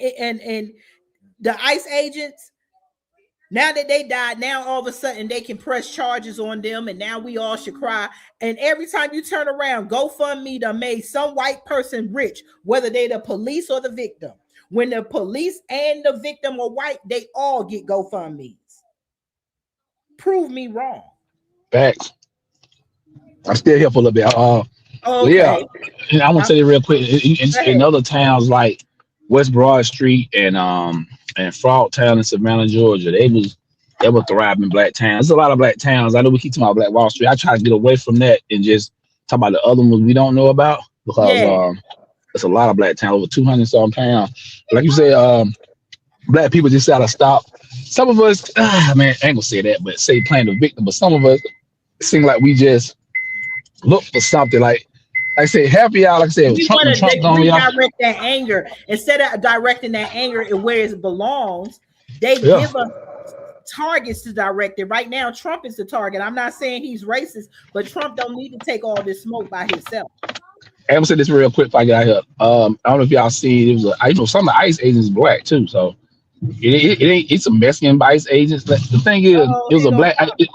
the ICE agents. Now that they died, now all of a sudden they can press charges on them, and now we all should cry. And every time you turn around, GoFundMe done made some white person rich, whether they the police or the victim. When the police and the victim are white, they all get GoFundMes. Prove me wrong. Facts. I'm still here for a little bit. Okay. Yeah, and I want to say it real quick. In other towns like West Broad Street and Flawed Town in Savannah, Georgia, they were thriving black towns. There's a lot of black towns. I know we keep talking about Black Wall Street. I try to get away from that and just talk about the other ones we don't know about, because there's a lot of black towns, over 200 some towns. Like you said, black people just gotta stop. Some of us, man, I ain't gonna say that, but say playing the victim. But some of us seem like we just look for something. Like I say, happy out. Like I said, we want to redirect that anger. Instead of directing that anger where it belongs, they give us targets to direct it. Right now, Trump is the target. I'm not saying he's racist, but Trump don't need to take all this smoke by himself. I'm gonna say this real quick before I get out here. I don't know if y'all see it. I know some of the ICE agents black too, so it ain't. It's some Mexican ICE agents. The thing is, it was a black. It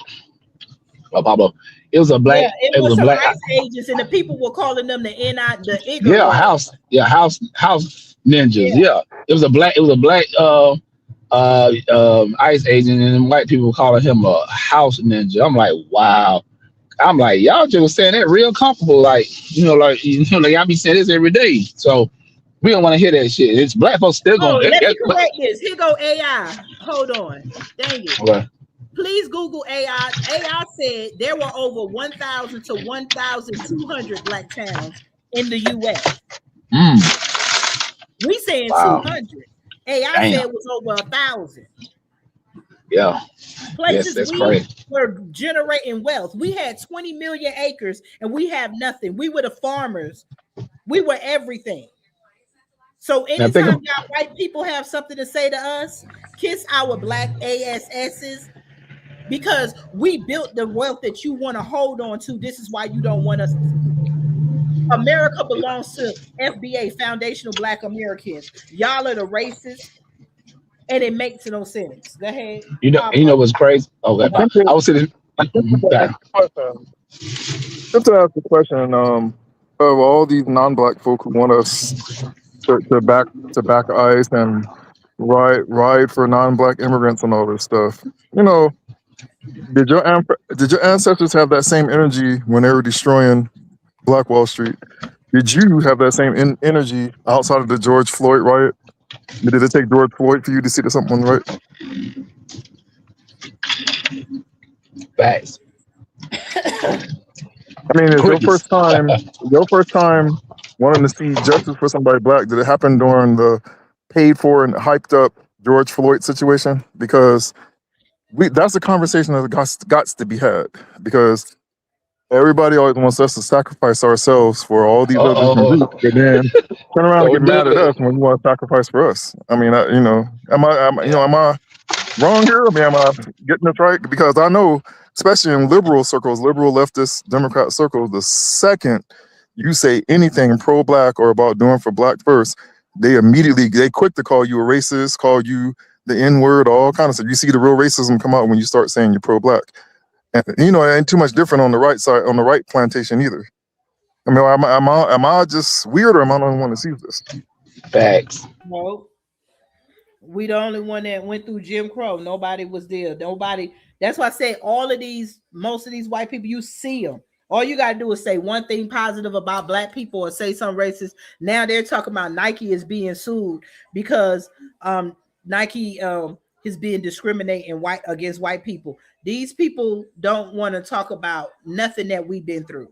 was a black. Yeah, it was some ICE agents, and the people were calling them the Igor. Yeah, house ninjas. Yeah, it was a black. ICE agent, and white people were calling him a house ninja. I'm like, wow. I'm like, y'all just saying that real comfortable, like y'all be saying this every day. So we don't want to hear that shit. It's black folks still going. Let me correct this. Here go AI. Hold on. Dang it. Okay. Please Google AI. AI said there were over 1,000 to 1,200 black towns in the U.S. We saying 200. AI said it was over 1,000. Yeah. Places were generating wealth. We had 20 million acres and we have nothing. We were the farmers. We were everything. So anytime y'all white people have something to say to us, kiss our black ASSs, because we built the wealth that you want to hold on to. This is why you don't want us to. America belongs to FBA, Foundational Black Americans. Y'all are the racists. And it makes no sense. Go ahead. You know what's crazy? Okay, I was sitting. Just to ask the question, of all these non-black folk who want us to back ICE and ride for non-black immigrants and all this stuff, did your ancestors have that same energy when they were destroying Black Wall Street? Did you have that same energy outside of the George Floyd riot? Did it take George Floyd for you to see that something right? Facts. I mean, is your first time wanting to see justice for somebody black? Did it happen during the paid for and hyped up George Floyd situation? Because that's a conversation that got to be had, because everybody always wants us to sacrifice ourselves for all these other groups, but then turn around and get mad at us when you want to sacrifice for us. I mean, am I wrong here? I mean, am I getting this right? Because I know, especially in liberal circles, liberal leftist Democrat circles, the second you say anything pro-black or about doing for black first, they quick to call you a racist, call you the N-word, all kinds of stuff. You see the real racism come out when you start saying you're pro-black. And it ain't too much different on the right side, on the right plantation either. I mean, am I just weird, or am I the only one that sees this? Facts. No, we the only one that went through Jim Crow. Nobody was there. Nobody. That's why I say most of these white people, you see them. All you gotta do is say one thing positive about black people or say something racist. Now they're talking about Nike is being sued because Nike is being discriminating against white people. These people don't want to talk about nothing that we've been through.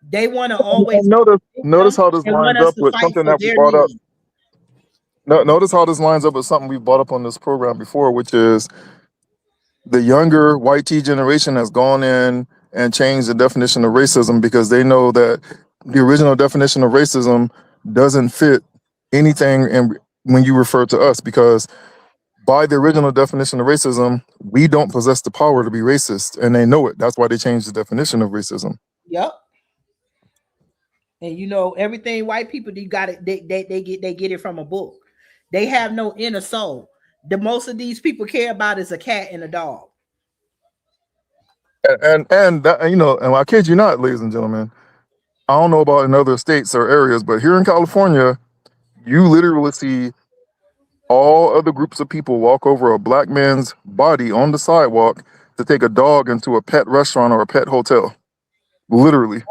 They want to always notice how this lines up with something that we brought up. Notice how this lines up with something we brought up on this program before, which is the younger white T generation has gone in and changed the definition of racism because they know that the original definition of racism doesn't fit anything when you refer to us, because by the original definition of racism, we don't possess the power to be racist, and they know it. That's why they changed the definition of racism. Yep. And everything white people they got it. They get it from a book. They have no inner soul. The most of these people care about is a cat and a dog. And that, and I kid you not, ladies and gentlemen, I don't know about in other states or areas, but here in California, you literally see all other groups of people walk over a black man's body on the sidewalk to take a dog into a pet restaurant or a pet hotel. Literally.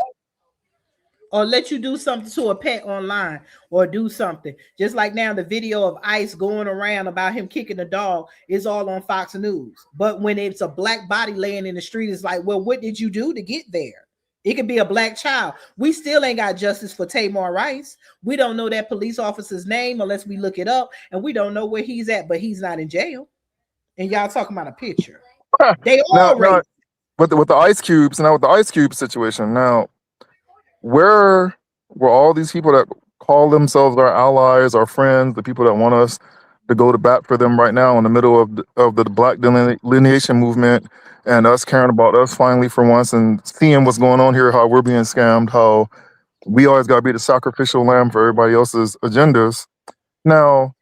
Or let you do something to a pet online, or do something. Just like now, the video of ICE going around about him kicking a dog is all on Fox News. But when it's a black body laying in the street, it's like, well, what did you do to get there? It could be a black child. We still ain't got justice for Tamar Rice. We don't know that police officer's name unless we look it up, and we don't know where he's at, but he's not in jail. And y'all talking about a picture. They all now, with the ice cubes, now with the ice cube situation, now where were all these people that call themselves our allies, our friends, the people that want us to go to bat for them right now in the middle of the black delineation movement, and us caring about us finally for once and seeing what's going on here, how we're being scammed, how we always got to be the sacrificial lamb for everybody else's agendas. Now,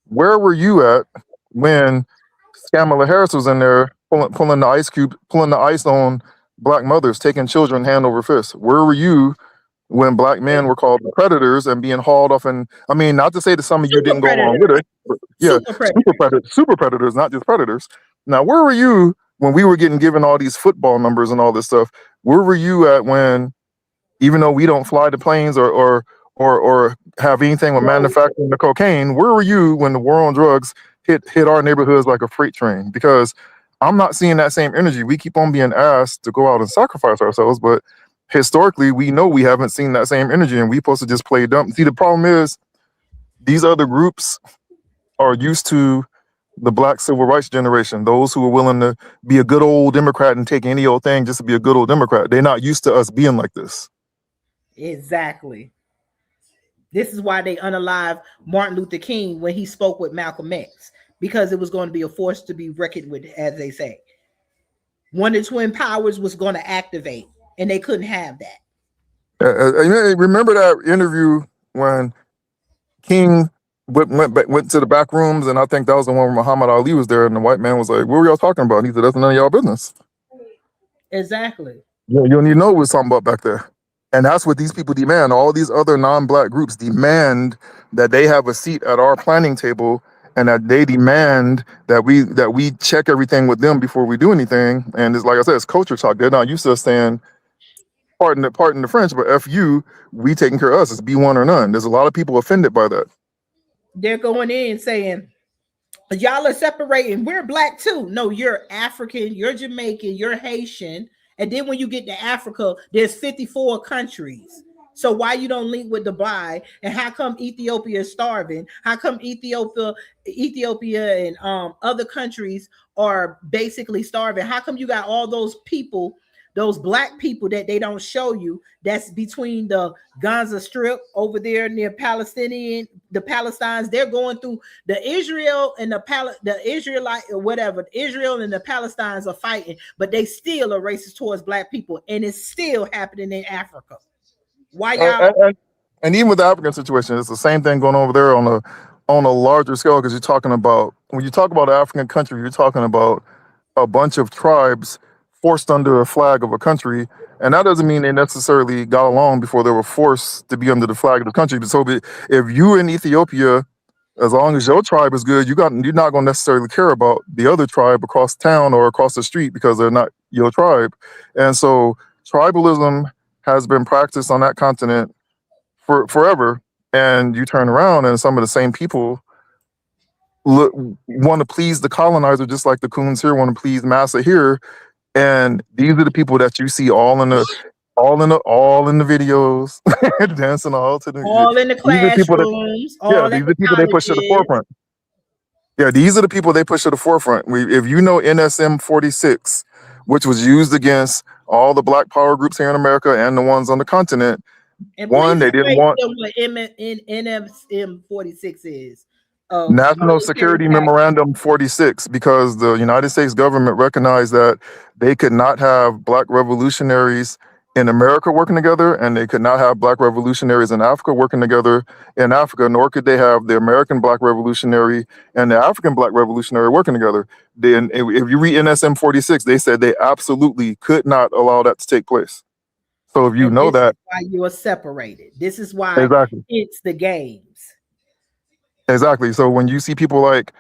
where were you at when Kamala Harris was in there pulling the ice cube, pulling the ice on black mothers, taking children hand over fist? Where were you when black men were called predators and being hauled off? And I mean, not to say that some of you didn't go along with it, but yeah, super predators, not just predators. Now, where were you when we were getting given all these football numbers and all this stuff? Where were you at when, even though we don't fly the planes or have anything with manufacturing the cocaine, where were you when the war on drugs hit our neighborhoods like a freight train? Because I'm not seeing that same energy. We keep on being asked to go out and sacrifice ourselves, but historically, we know we haven't seen that same energy, and we're supposed to just play dumb. See, the problem is these other groups are used to the black civil rights generation, those who are willing to be a good old Democrat and take any old thing just to be a good old Democrat. They're not used to us being like this. Exactly. This is why they unalive Martin Luther King when he spoke with Malcolm X, because it was going to be a force to be reckoned with, as they say. One of the twin powers was going to activate, and they couldn't have that. Remember that interview when King went to the back rooms, and I think that was the one where Muhammad Ali was there, and the white man was like, "What were y'all talking about?" And he said, "That's none of y'all business." Exactly. You don't even know what we're talking about back there. And that's what these people demand. All these other non-black groups demand that they have a seat at our planning table, and that they demand that we check everything with them before we do anything. And it's like I said, it's culture talk. They're not used to us saying, pardon the French, but F you, we taking care of us. It's be one or none. There's a lot of people offended by that. They're going in saying, y'all are separating. We're black too. No, you're African, you're Jamaican, you're Haitian. And then when you get to Africa, there's 54 countries. So why you don't link with Dubai? And how come Ethiopia is starving? How come Ethiopia and other countries are basically starving? How come you got all those people, those black people that they don't show you, that's between the Gaza Strip over there near the Palestinians? They're going through the Israel and the Israelite or whatever. Israel and the Palestinians are fighting, but they still are racist towards black people, and it's still happening in Africa. Why y'all? And even with the African situation, it's the same thing going over there on a larger scale, because you're talking about, when you talk about an African country, you're talking about a bunch of tribes forced under a flag of a country, and that doesn't mean they necessarily got along before they were forced to be under the flag of the country. So if you in Ethiopia, as long as your tribe is good, you're not going to necessarily care about the other tribe across town or across the street because they're not your tribe. And so tribalism has been practiced on that continent for forever. And you turn around and some of the same people want to please the colonizer, just like the coons here want to please massa here. And these are the people that you see all in the videos, dancing all in the classrooms. These are the people they push to the forefront. Yeah, these are the people they push to the forefront. If you know NSM 46, which was used against all the black power groups here in America and the ones on the continent, and one, they didn't want what NSM 46 is. National Security Memorandum 46, because the United States government recognized that they could not have black revolutionaries in America working together, and they could not have black revolutionaries in Africa working together in Africa, nor could they have the American black revolutionary and the African black revolutionary working together. Then, if you read NSM 46, they said they absolutely could not allow that to take place. So if you know this that, is why you are separated. This is why exactly. it's the games. Exactly. So when you see people like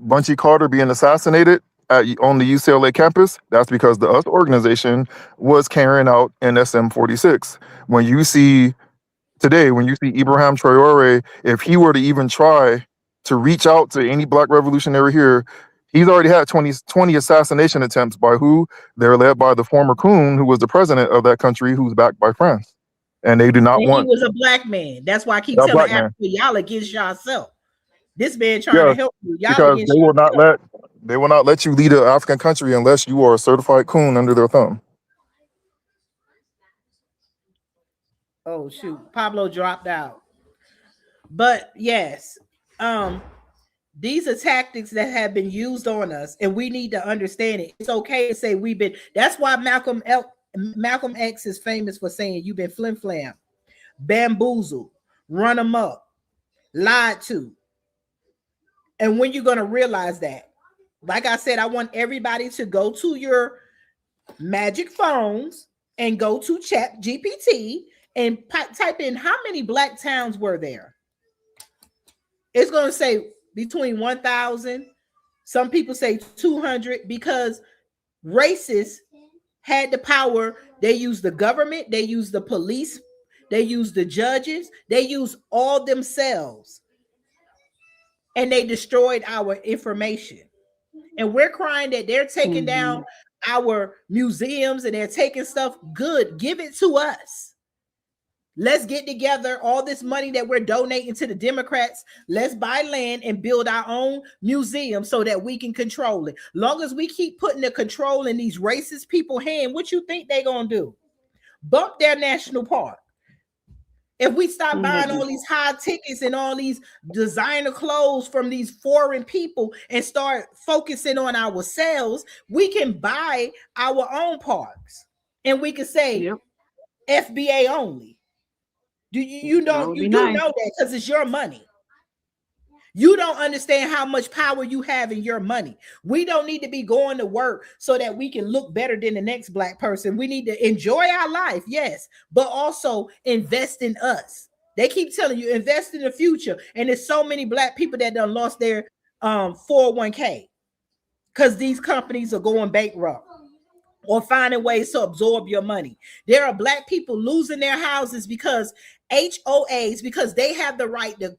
Bunchy Carter being assassinated on the UCLA campus, that's because the US organization was carrying out NSM 46. When you see today, when you see Ibrahim Traore, if he were to even try to reach out to any black revolutionary here, he's already had 20 assassination attempts by who? They're led by the former Coon, who was the president of that country, who's backed by France. And they do not and want... He was a black man. That's why I keep telling Africa, y'all against yourself. This man trying to help you. Y'all because against they will yourself. not let you lead an African country unless you are a certified Coon under their thumb. Oh shoot, Pablo dropped out. But yes, these are tactics that have been used on us, and we need to understand it. It's okay to say we've been. That's why Malcolm X is famous for saying you've been flim-flam, bamboozled, run them up, lied to. And when you're going to realize that, like I said, I want everybody to go to your magic phones and go to Chat GPT and type in how many black towns were there. It's going to say between 1,000. Some people say 200 because racists had the power. They used the government. They used the police. They used the judges. They used all themselves. And they destroyed our information. And we're crying that they're taking down our museums and they're taking stuff. Good. Give it to us. Let's get together all this money that we're donating to the Democrats. Let's buy land and build our own museum so that we can control it. Long as we keep putting the control in these racist people's hand, what you think they're going to do? Bump their national park. If we stop buying all these high tickets and all these designer clothes from these foreign people and start focusing on ourselves, we can buy our own parks and we can say FBA only. You do know that because it's your money. You don't understand how much power you have in your money. We don't need to be going to work so that we can look better than the next black person. We need to enjoy our life, yes, but also invest in us. They keep telling you invest in the future, and there's so many black people that done lost their 401k because these companies are going bankrupt or finding ways to absorb your money. There are black people losing their houses because HOAs, because they have the right to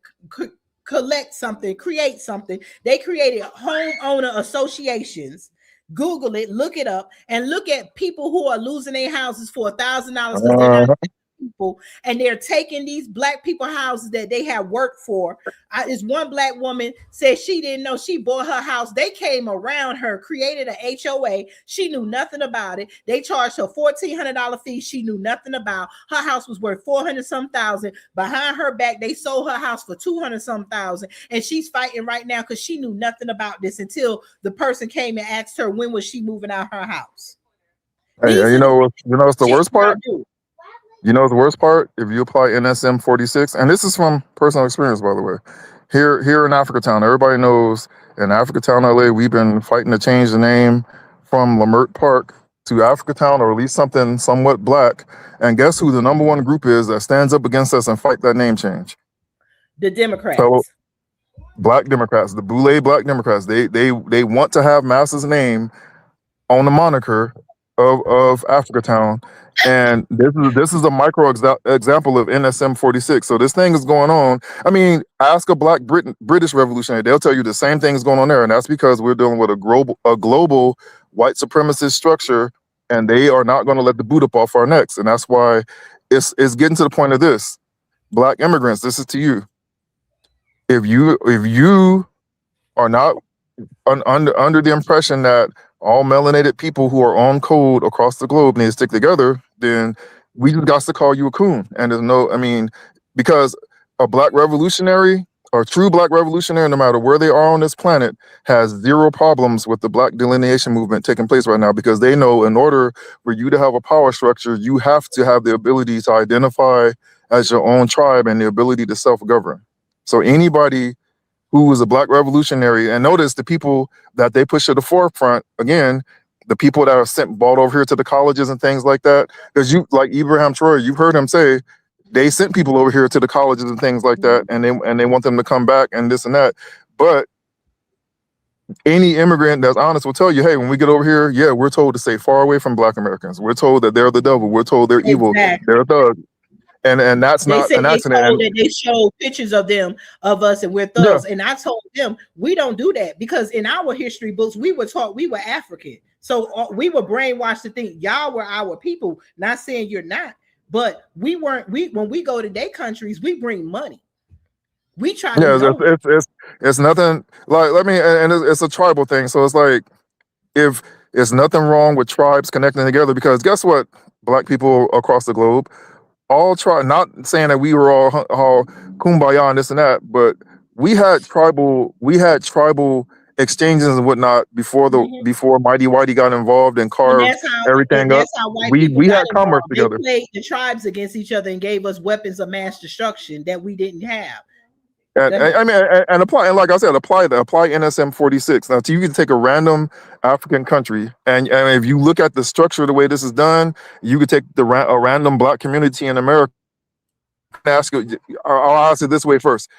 collect something, create something. They created homeowner associations. Google it, look it up, and look at people who are losing their houses for $1,000 because they're not people, and they're taking these black people houses that they have worked for. This one black woman said she didn't know she bought her house. They came around her, created a HOA. She knew nothing about it. They charged her $1,400 fee. She knew nothing about. Her house was worth 400 some thousand. Behind her back, they sold her house for 200 some thousand, and she's fighting right now because she knew nothing about this until the person came and asked her when was she moving out her house. Hey, you know what's the worst part? You know the worst part? If you apply NSM 46, and this is from personal experience, by the way. Here in Africatown, everybody knows in Africatown, LA, we've been fighting to change the name from Lamert Park to Africatown, or at least something somewhat black. And guess who the number one group is that stands up against us and fight that name change? The Democrats. So, black Democrats, the Boule black Democrats. They want to have Massa's name on the moniker of Africatown. And this is a micro example of NSM 46. So this thing is going on. I mean, ask a black British revolutionary. They'll tell you the same thing is going on there. And that's because we're dealing with a global white supremacist structure, and they are not going to let the boot up off our necks. And that's why it's getting to the point of this. Black immigrants, this is to you. If you are not under the impression that all melanated people who are on code across the globe need to stick together, then we just got to call you a coon. And there's no, I mean, because a black revolutionary a true black revolutionary, no matter where they are on this planet, has zero problems with the black delineation movement taking place right now, because they know in order for you to have a power structure, you have to have the ability to identify as your own tribe and the ability to self-govern. So anybody who was a black revolutionary, and notice the people that they push to the forefront, again, the people that are brought over here to the colleges and things like that, because you, like Ibrahim Troy, you've heard him say, they sent people over here to the colleges and things like that, and they want them to come back and this and that. But any immigrant that's honest will tell you, hey, when we get over here, yeah, we're told to stay far away from black Americans. We're told that they're the devil. We're told they're evil. They're thugs. And that's not an accident. Told that they showed pictures of us, and we're thugs. Yeah. And I told them we don't do that, because in our history books we were taught we were African. So we were brainwashed to think y'all were our people. Not saying you're not, but we weren't. When we go to their countries, we bring money. We try to. Yeah, it's nothing like, and it's a tribal thing. So it's like, if it's nothing wrong with tribes connecting together, because guess what, black people across the globe all try, not saying that we were all kumbaya and this and that, but we had tribal exchanges and whatnot before before Mighty Whitey got involved and carved everything up. We had commerce together. They played the tribes against each other and gave us weapons of mass destruction that we didn't have. And apply, and like I said, apply NSM 46. Now, you can take a random African country, and if you look at the structure of the way this is done, you could take a random black community in America. I'll ask it this way first: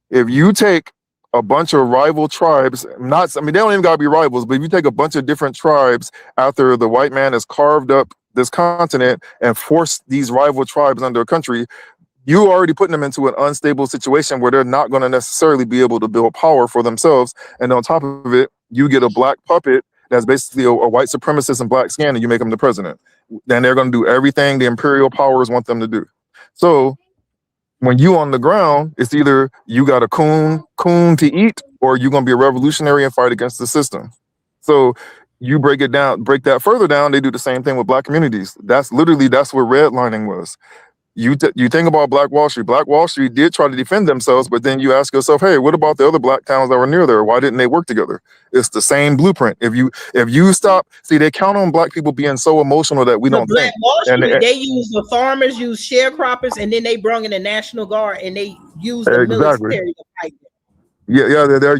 if you take a bunch of rival tribes, they don't even gotta be rivals, but if you take a bunch of different tribes after the white man has carved up this continent and forced these rival tribes under a country, you already putting them into an unstable situation where they're not going to necessarily be able to build power for themselves. And on top of it, you get a black puppet that's basically a white supremacist in black skin, and you make them the president. Then they're going to do everything the imperial powers want them to do. So when you on the ground, it's either you got a coon to eat, or you're going to be a revolutionary and fight against the system. So you break that further down, they do the same thing with black communities. That's what redlining was. You think about Black Wall Street. Black Wall Street did try to defend themselves, but then you ask yourself, hey, what about the other black towns that were near there? Why didn't they work together? It's the same blueprint. If you stop, see, they count on black people being so emotional that we don't think. Wall Street, they use the farmers, use sharecroppers, and then they brought in the National Guard and they use the military to fight them. Yeah, they're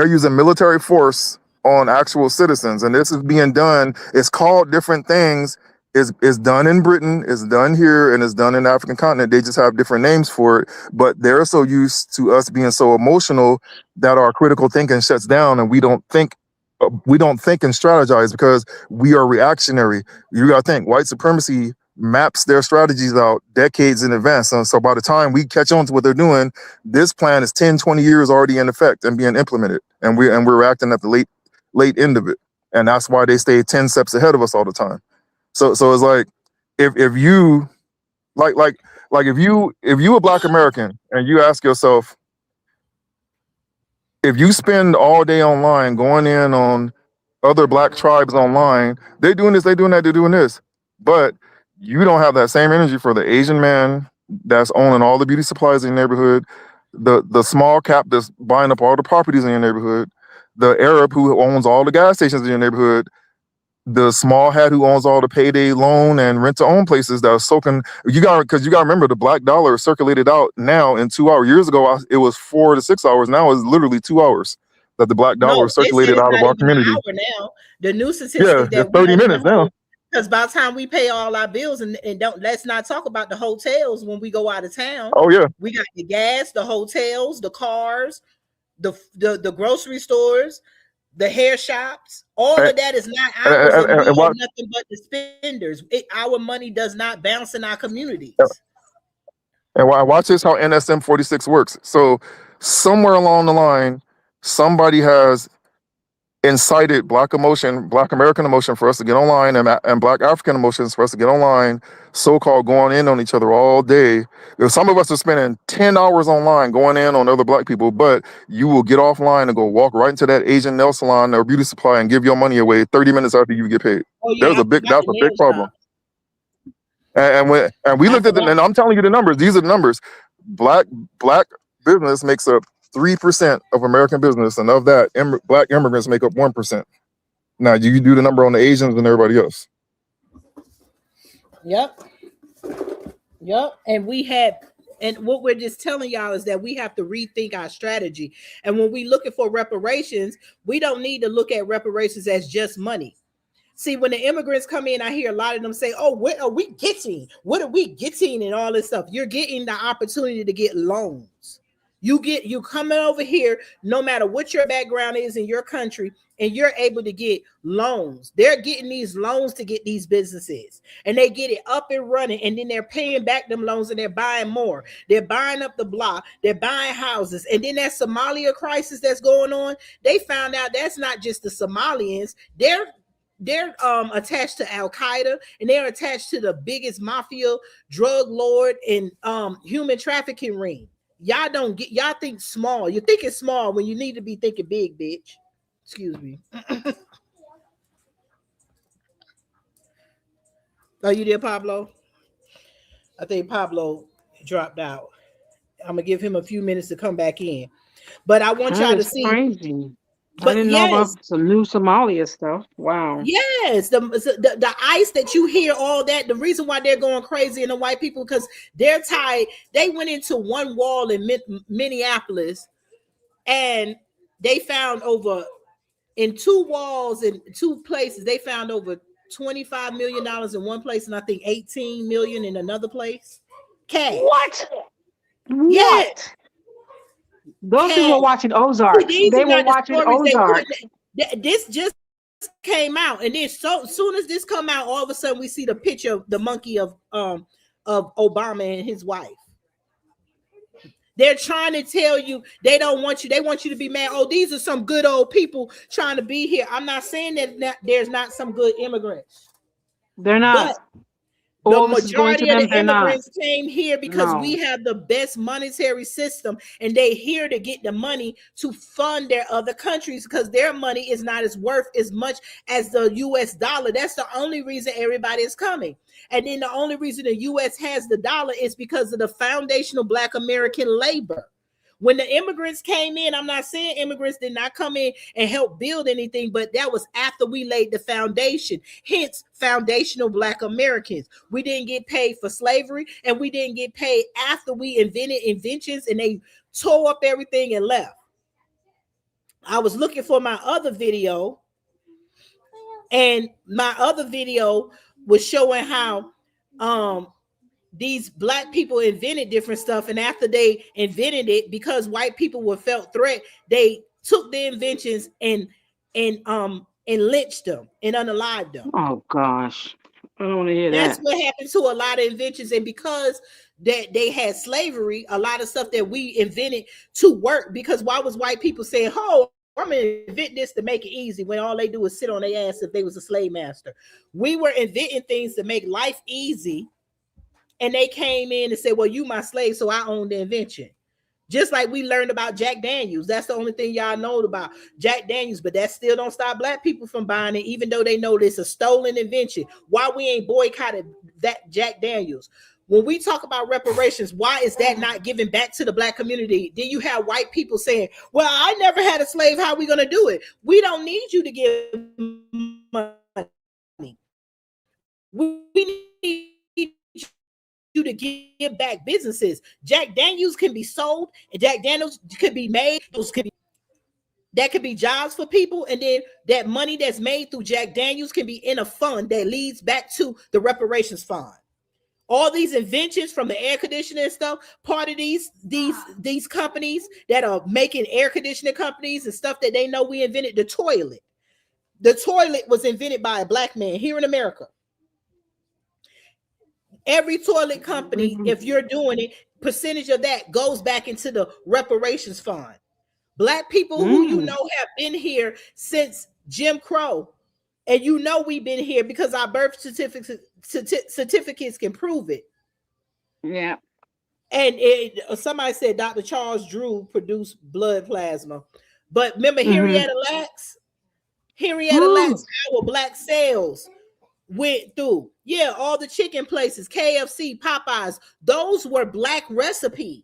using military force on actual citizens, and this is being done. It's called different things. It's done in Britain, it's done here, and it's done in the African continent. They just have different names for it, but they're so used to us being so emotional that our critical thinking shuts down, and we don't think and strategize because we are reactionary. You got to think, white supremacy maps their strategies out decades in advance. So by the time we catch on to what they're doing, this plan is 10, 20 years already in effect and being implemented, and we're reacting at the late end of it, and that's why they stay 10 steps ahead of us all the time. So it's like, if you if you a black American and you ask yourself, if you spend all day online going in on other black tribes online, they're doing this, they're doing that, they're doing this, but you don't have that same energy for the Asian man that's owning all the beauty supplies in your neighborhood, the small cap that's buying up all the properties in your neighborhood, the Arab who owns all the gas stations in your neighborhood, the small hat who owns all the payday loan and rent to own places that are soaking. Because you got to remember, the black dollar circulated out now in 2 hours. Years ago, it was 4 to 6 hours. Now it's literally 2 hours that the black dollar circulated out of our community. Now the new statistic that 30 minutes now. Because by the time we pay all our bills, and let's not talk about the hotels when we go out of town. Oh yeah, we got the gas, the hotels, the cars, the grocery stores, the hair shops, all of that is not ours. And nothing but the spenders. Our money does not bounce in our communities. And watch this, how NSM 46 works. So somewhere along the line, somebody has incited black American emotion for us to get online, and black African emotions for us to get online, so-called going in on each other all day. Some of us are spending 10 hours online going in on other black people, but you will get offline and go walk right into that Asian nail salon or beauty supply and give your money away 30 minutes after you get paid. That's a big problem. And we looked at them, and I'm telling you the numbers. These are the numbers. Black business makes up 3% of American business, and of that, black immigrants make up 1%. Now you do the number on the Asians and everybody else. Yep. And what we're just telling y'all is that we have to rethink our strategy. And when we're looking for reparations, we don't need to look at reparations as just money. See, when the immigrants come in, I hear a lot of them say, "Oh, what are we getting? What are we getting?" and all this stuff. You're getting the opportunity to get loans. You coming over here, no matter what your background is in your country, and you're able to get loans. They're getting these loans to get these businesses, and they get it up and running, and then they're paying back them loans, and they're buying more. They're buying up the block. They're buying houses, and then that Somalia crisis that's going on. They found out that's not just the Somalians. They're attached to Al Qaeda, and they're attached to the biggest mafia, drug lord, and human trafficking ring. Y'all think small. You're thinking small when you need to be thinking big, bitch. Excuse me. Are you there, Pablo? I think Pablo dropped out. I'm gonna give him a few minutes to come back in. But I want y'all to see. Crazy. But I didn't know about some new Somalia stuff. Wow. Yes, the ICE that you hear, all that. The reason why they're going crazy in the white people, because they're tied. They went into one wall in Minneapolis, and they found in two walls in two places. They found over $25 million in one place, and I think 18 million in another place. Cash. What? Yeah. Those people were watching Ozark. They were watching Ozark. This just came out, and then soon as this come out, all of a sudden we see the picture of the monkey of Obama and his wife. They're trying to tell you they don't want you. They want you to be mad. Oh, these are some good old people trying to be here. I'm not saying that there's not some good immigrants. They're not. The majority of the immigrants came here because we have the best monetary system, and they here to get the money to fund their other countries because their money is not as worth as much as the US dollar. That's the only reason everybody is coming. And then the only reason the US has the dollar is because of the foundational Black American labor. When the immigrants came in, I'm not saying immigrants did not come in and help build anything, but that was after we laid the foundation. Hence, foundational Black Americans. We didn't get paid for slavery, and we didn't get paid after we invented inventions and they tore up everything and left. I was looking for my other video, and my other video was showing how these Black people invented different stuff, and after they invented it, because white people were felt threat, they took the inventions and lynched them and unalived them. Oh gosh, I don't want to hear that. That's what happened to a lot of inventions, and because that they had slavery, a lot of stuff that we invented to work. Because why was white people saying, "Oh, I'm gonna invent this to make it easy," when all they do is sit on their ass if they was a slave master? We were inventing things to make life easy. And they came in and said, "Well, you my slave, so I own the invention." Just like we learned about Jack Daniels. That's the only thing y'all know about Jack Daniels, but that still don't stop Black people from buying it, even though they know it's a stolen invention. Why we ain't boycotted that Jack Daniels? When we talk about reparations, why is that not given back to the Black community? Then you have white people saying, "Well, I never had a slave. How are we going to do it?" We don't need you to give money. We need you to give back businesses. Jack Daniels can be sold, and Jack Daniels could be made. That could be jobs for people, and then that money that's made through Jack Daniels can be in a fund that leads back to the reparations fund. All these inventions, from the air conditioner and stuff, part of these companies that are making air conditioner companies and stuff that they know we invented. The toilet was invented by a Black man here in America. Every toilet company, if you're doing it, percentage of that goes back into the reparations fund. Black people who you know have been here since Jim Crow, and you know we've been here because our birth certificates can prove it. Yeah. And somebody said Dr. Charles Drew produced blood plasma, but remember Henrietta Lacks? Henrietta Lacks, our Black cells went through. Yeah, all the chicken places, KFC, Popeyes, those were Black recipes.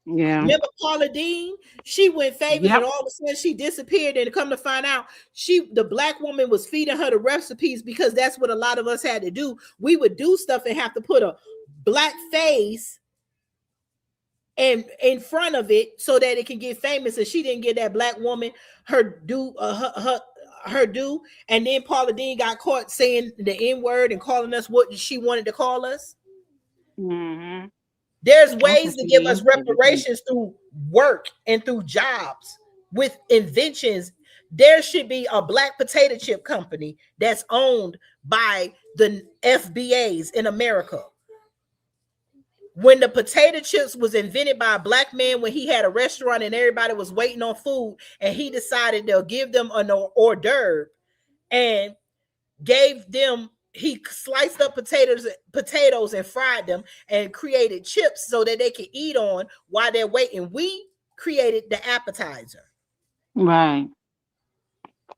Yeah. Remember Paula Dean? She went famous and all of a sudden she disappeared. And come to find out, the black woman was feeding her the recipes because that's what a lot of us had to do. We would do stuff and have to put a black face and in front of it so that it can get famous. And she didn't give that black woman her due, her due. And then Paula Dean got caught saying the N-word and calling us what she wanted to call us. Mm-hmm. There's ways to give us reparations through work and through jobs with inventions. There should be a black potato chip company that's owned by the FBAs in America. When the potato chips was invented by a black man, when he had a restaurant and everybody was waiting on food, and he decided they'll give them an hors d'oeuvre and gave them, he sliced up potatoes and fried them and created chips so that they could eat on while they're waiting. We created the appetizer. Right.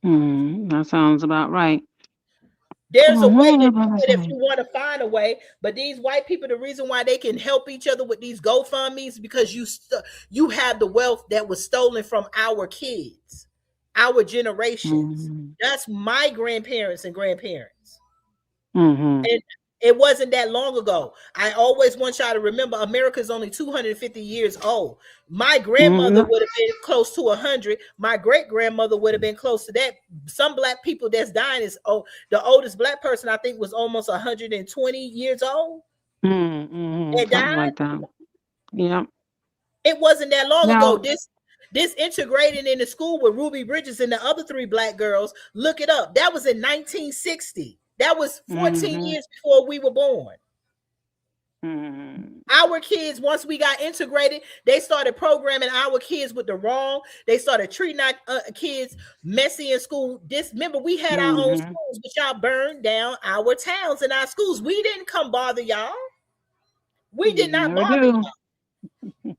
That sounds about right. There's a way to do it if you want to find a way. But these white people, the reason why they can help each other with these GoFundMes, because you have the wealth that was stolen from our kids, our generations. That's my grandparents and grandparents. And it wasn't that long ago. I always want y'all to remember, America is only 250 years old. My grandmother would have been close to 100. My great grandmother would have been close to that. Some black people that's dying is the oldest black person I think was almost 120 years old. Something like that. Yeah. It wasn't that long ago. This integrated in the school with Ruby Bridges and the other 3 black girls. Look it up. That was in 1960. That was 14 years before we were born. Our kids, once we got integrated, they started programming our kids with the wrong. They started treating our kids messy in school. Remember, we had our own schools, but y'all burned down our towns and our schools. We didn't come bother y'all. We did not bother y'all.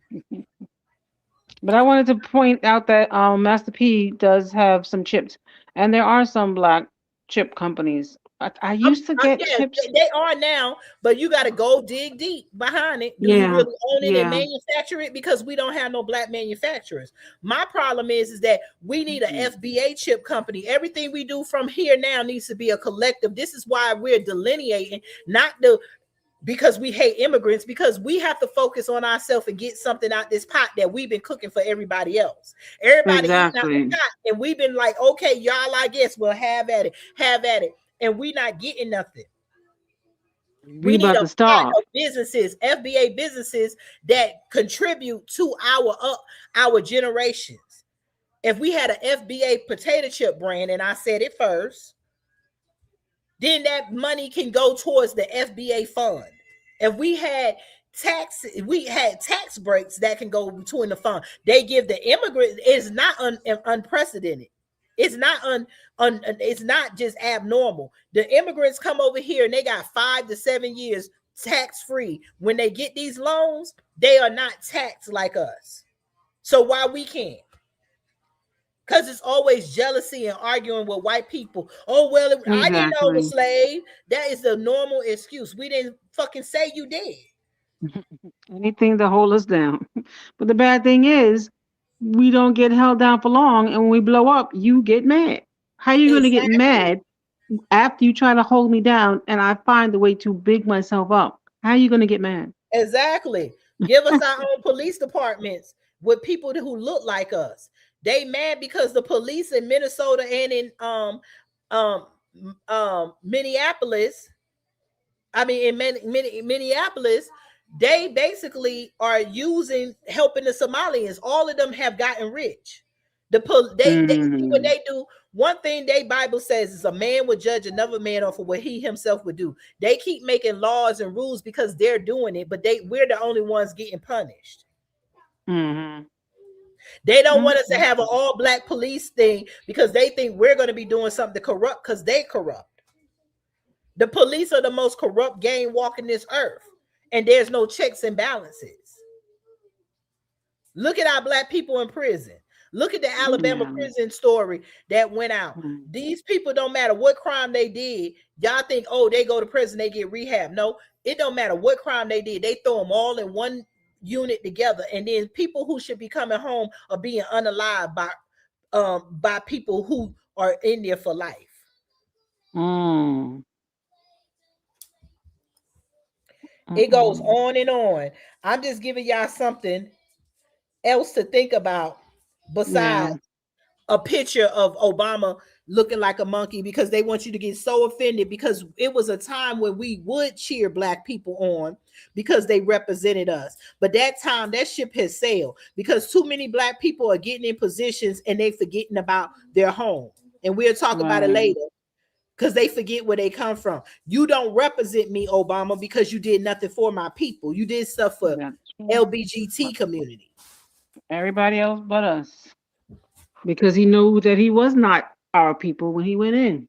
But I wanted to point out that Master P does have some chips, and there are some black chip companies. I used to get chips. They are now, but you got to go dig deep behind it. Do you really own it and manufacture it? Because we don't have no black manufacturers. My problem is that we need an FBA chip company. Everything we do from here now needs to be a collective. This is why we're delineating, because we hate immigrants, because we have to focus on ourselves and get something out this pot that we've been cooking for everybody else. Everybody eating out the pot, and we've been like, okay, y'all, I guess we'll have at it. And we're not getting nothing. We need a lot of businesses, FBA businesses that contribute to our generations. If we had an FBA potato chip brand, and I said it first, then that money can go towards the FBA fund. If we had tax breaks that can go between the fund. They give the immigrants. It's not unprecedented. It's not it's not just abnormal. The immigrants come over here and they got 5 to 7 years tax free. When they get these loans, they are not taxed like us. So why we can't? Because it's always jealousy and arguing with white people. Oh, well, I didn't know it was slave. That is the normal excuse. We didn't fucking say you did. Anything to hold us down. But the bad thing is, we don't get held down for long, and when we blow up, you get mad. How are you going to get mad after you try to hold me down and I find a way to big myself up? How are you going to get mad? Exactly. Give us our own police departments with people who look like us. They mad because the police in Minnesota and in Minneapolis, Minneapolis, they basically are helping the Somalians. All of them have gotten rich. They what they do. One thing they Bible says is a man would judge another man off of what he himself would do. They keep making laws and rules because they're doing it, but we're the only ones getting punished. They don't want us to have an all-black police thing because they think we're going to be doing something corrupt because they corrupt. The police are the most corrupt gang walking this earth, and there's no checks and balances. Look at our black people in prison. Look at the Alabama prison story that went out. These people, don't matter what crime they did. Y'all think, oh, they go to prison, they get rehab. No, it don't matter what crime they did. They throw them all in one unit together, and then people who should be coming home are being unalived by people who are in there for life. It goes on and on. I'm just giving y'all something else to think about besides a picture of Obama looking like a monkey, because they want you to get so offended, because it was a time when we would cheer black people on because they represented us. But that time, that ship has sailed, because too many black people are getting in positions and they forgetting about their home. And we'll talk about it later, because they forget where they come from. You don't represent me, Obama, because you did nothing for my people. You did stuff for LBGT community. Everybody else but us. Because he knew that he was not our people when he went in.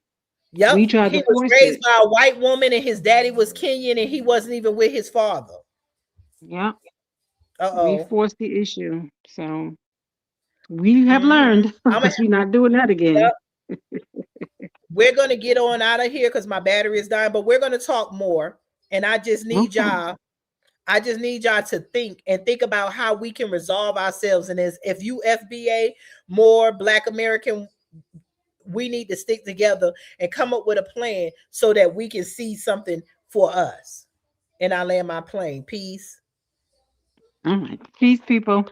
Yep. We tried He to was force raised it. by a white woman, and his daddy was Kenyan, and he wasn't even with his father. Yeah. Uh-oh. We forced the issue. So we have learned, because we're not doing that again. Yep. We're going to get on out of here because my battery is dying, but we're going to talk more. And I just need y'all. I just need y'all to think about how we can resolve ourselves. And as if you FBA more Black American, we need to stick together and come up with a plan so that we can see something for us. And I land my plane. Peace. All right. Peace, people.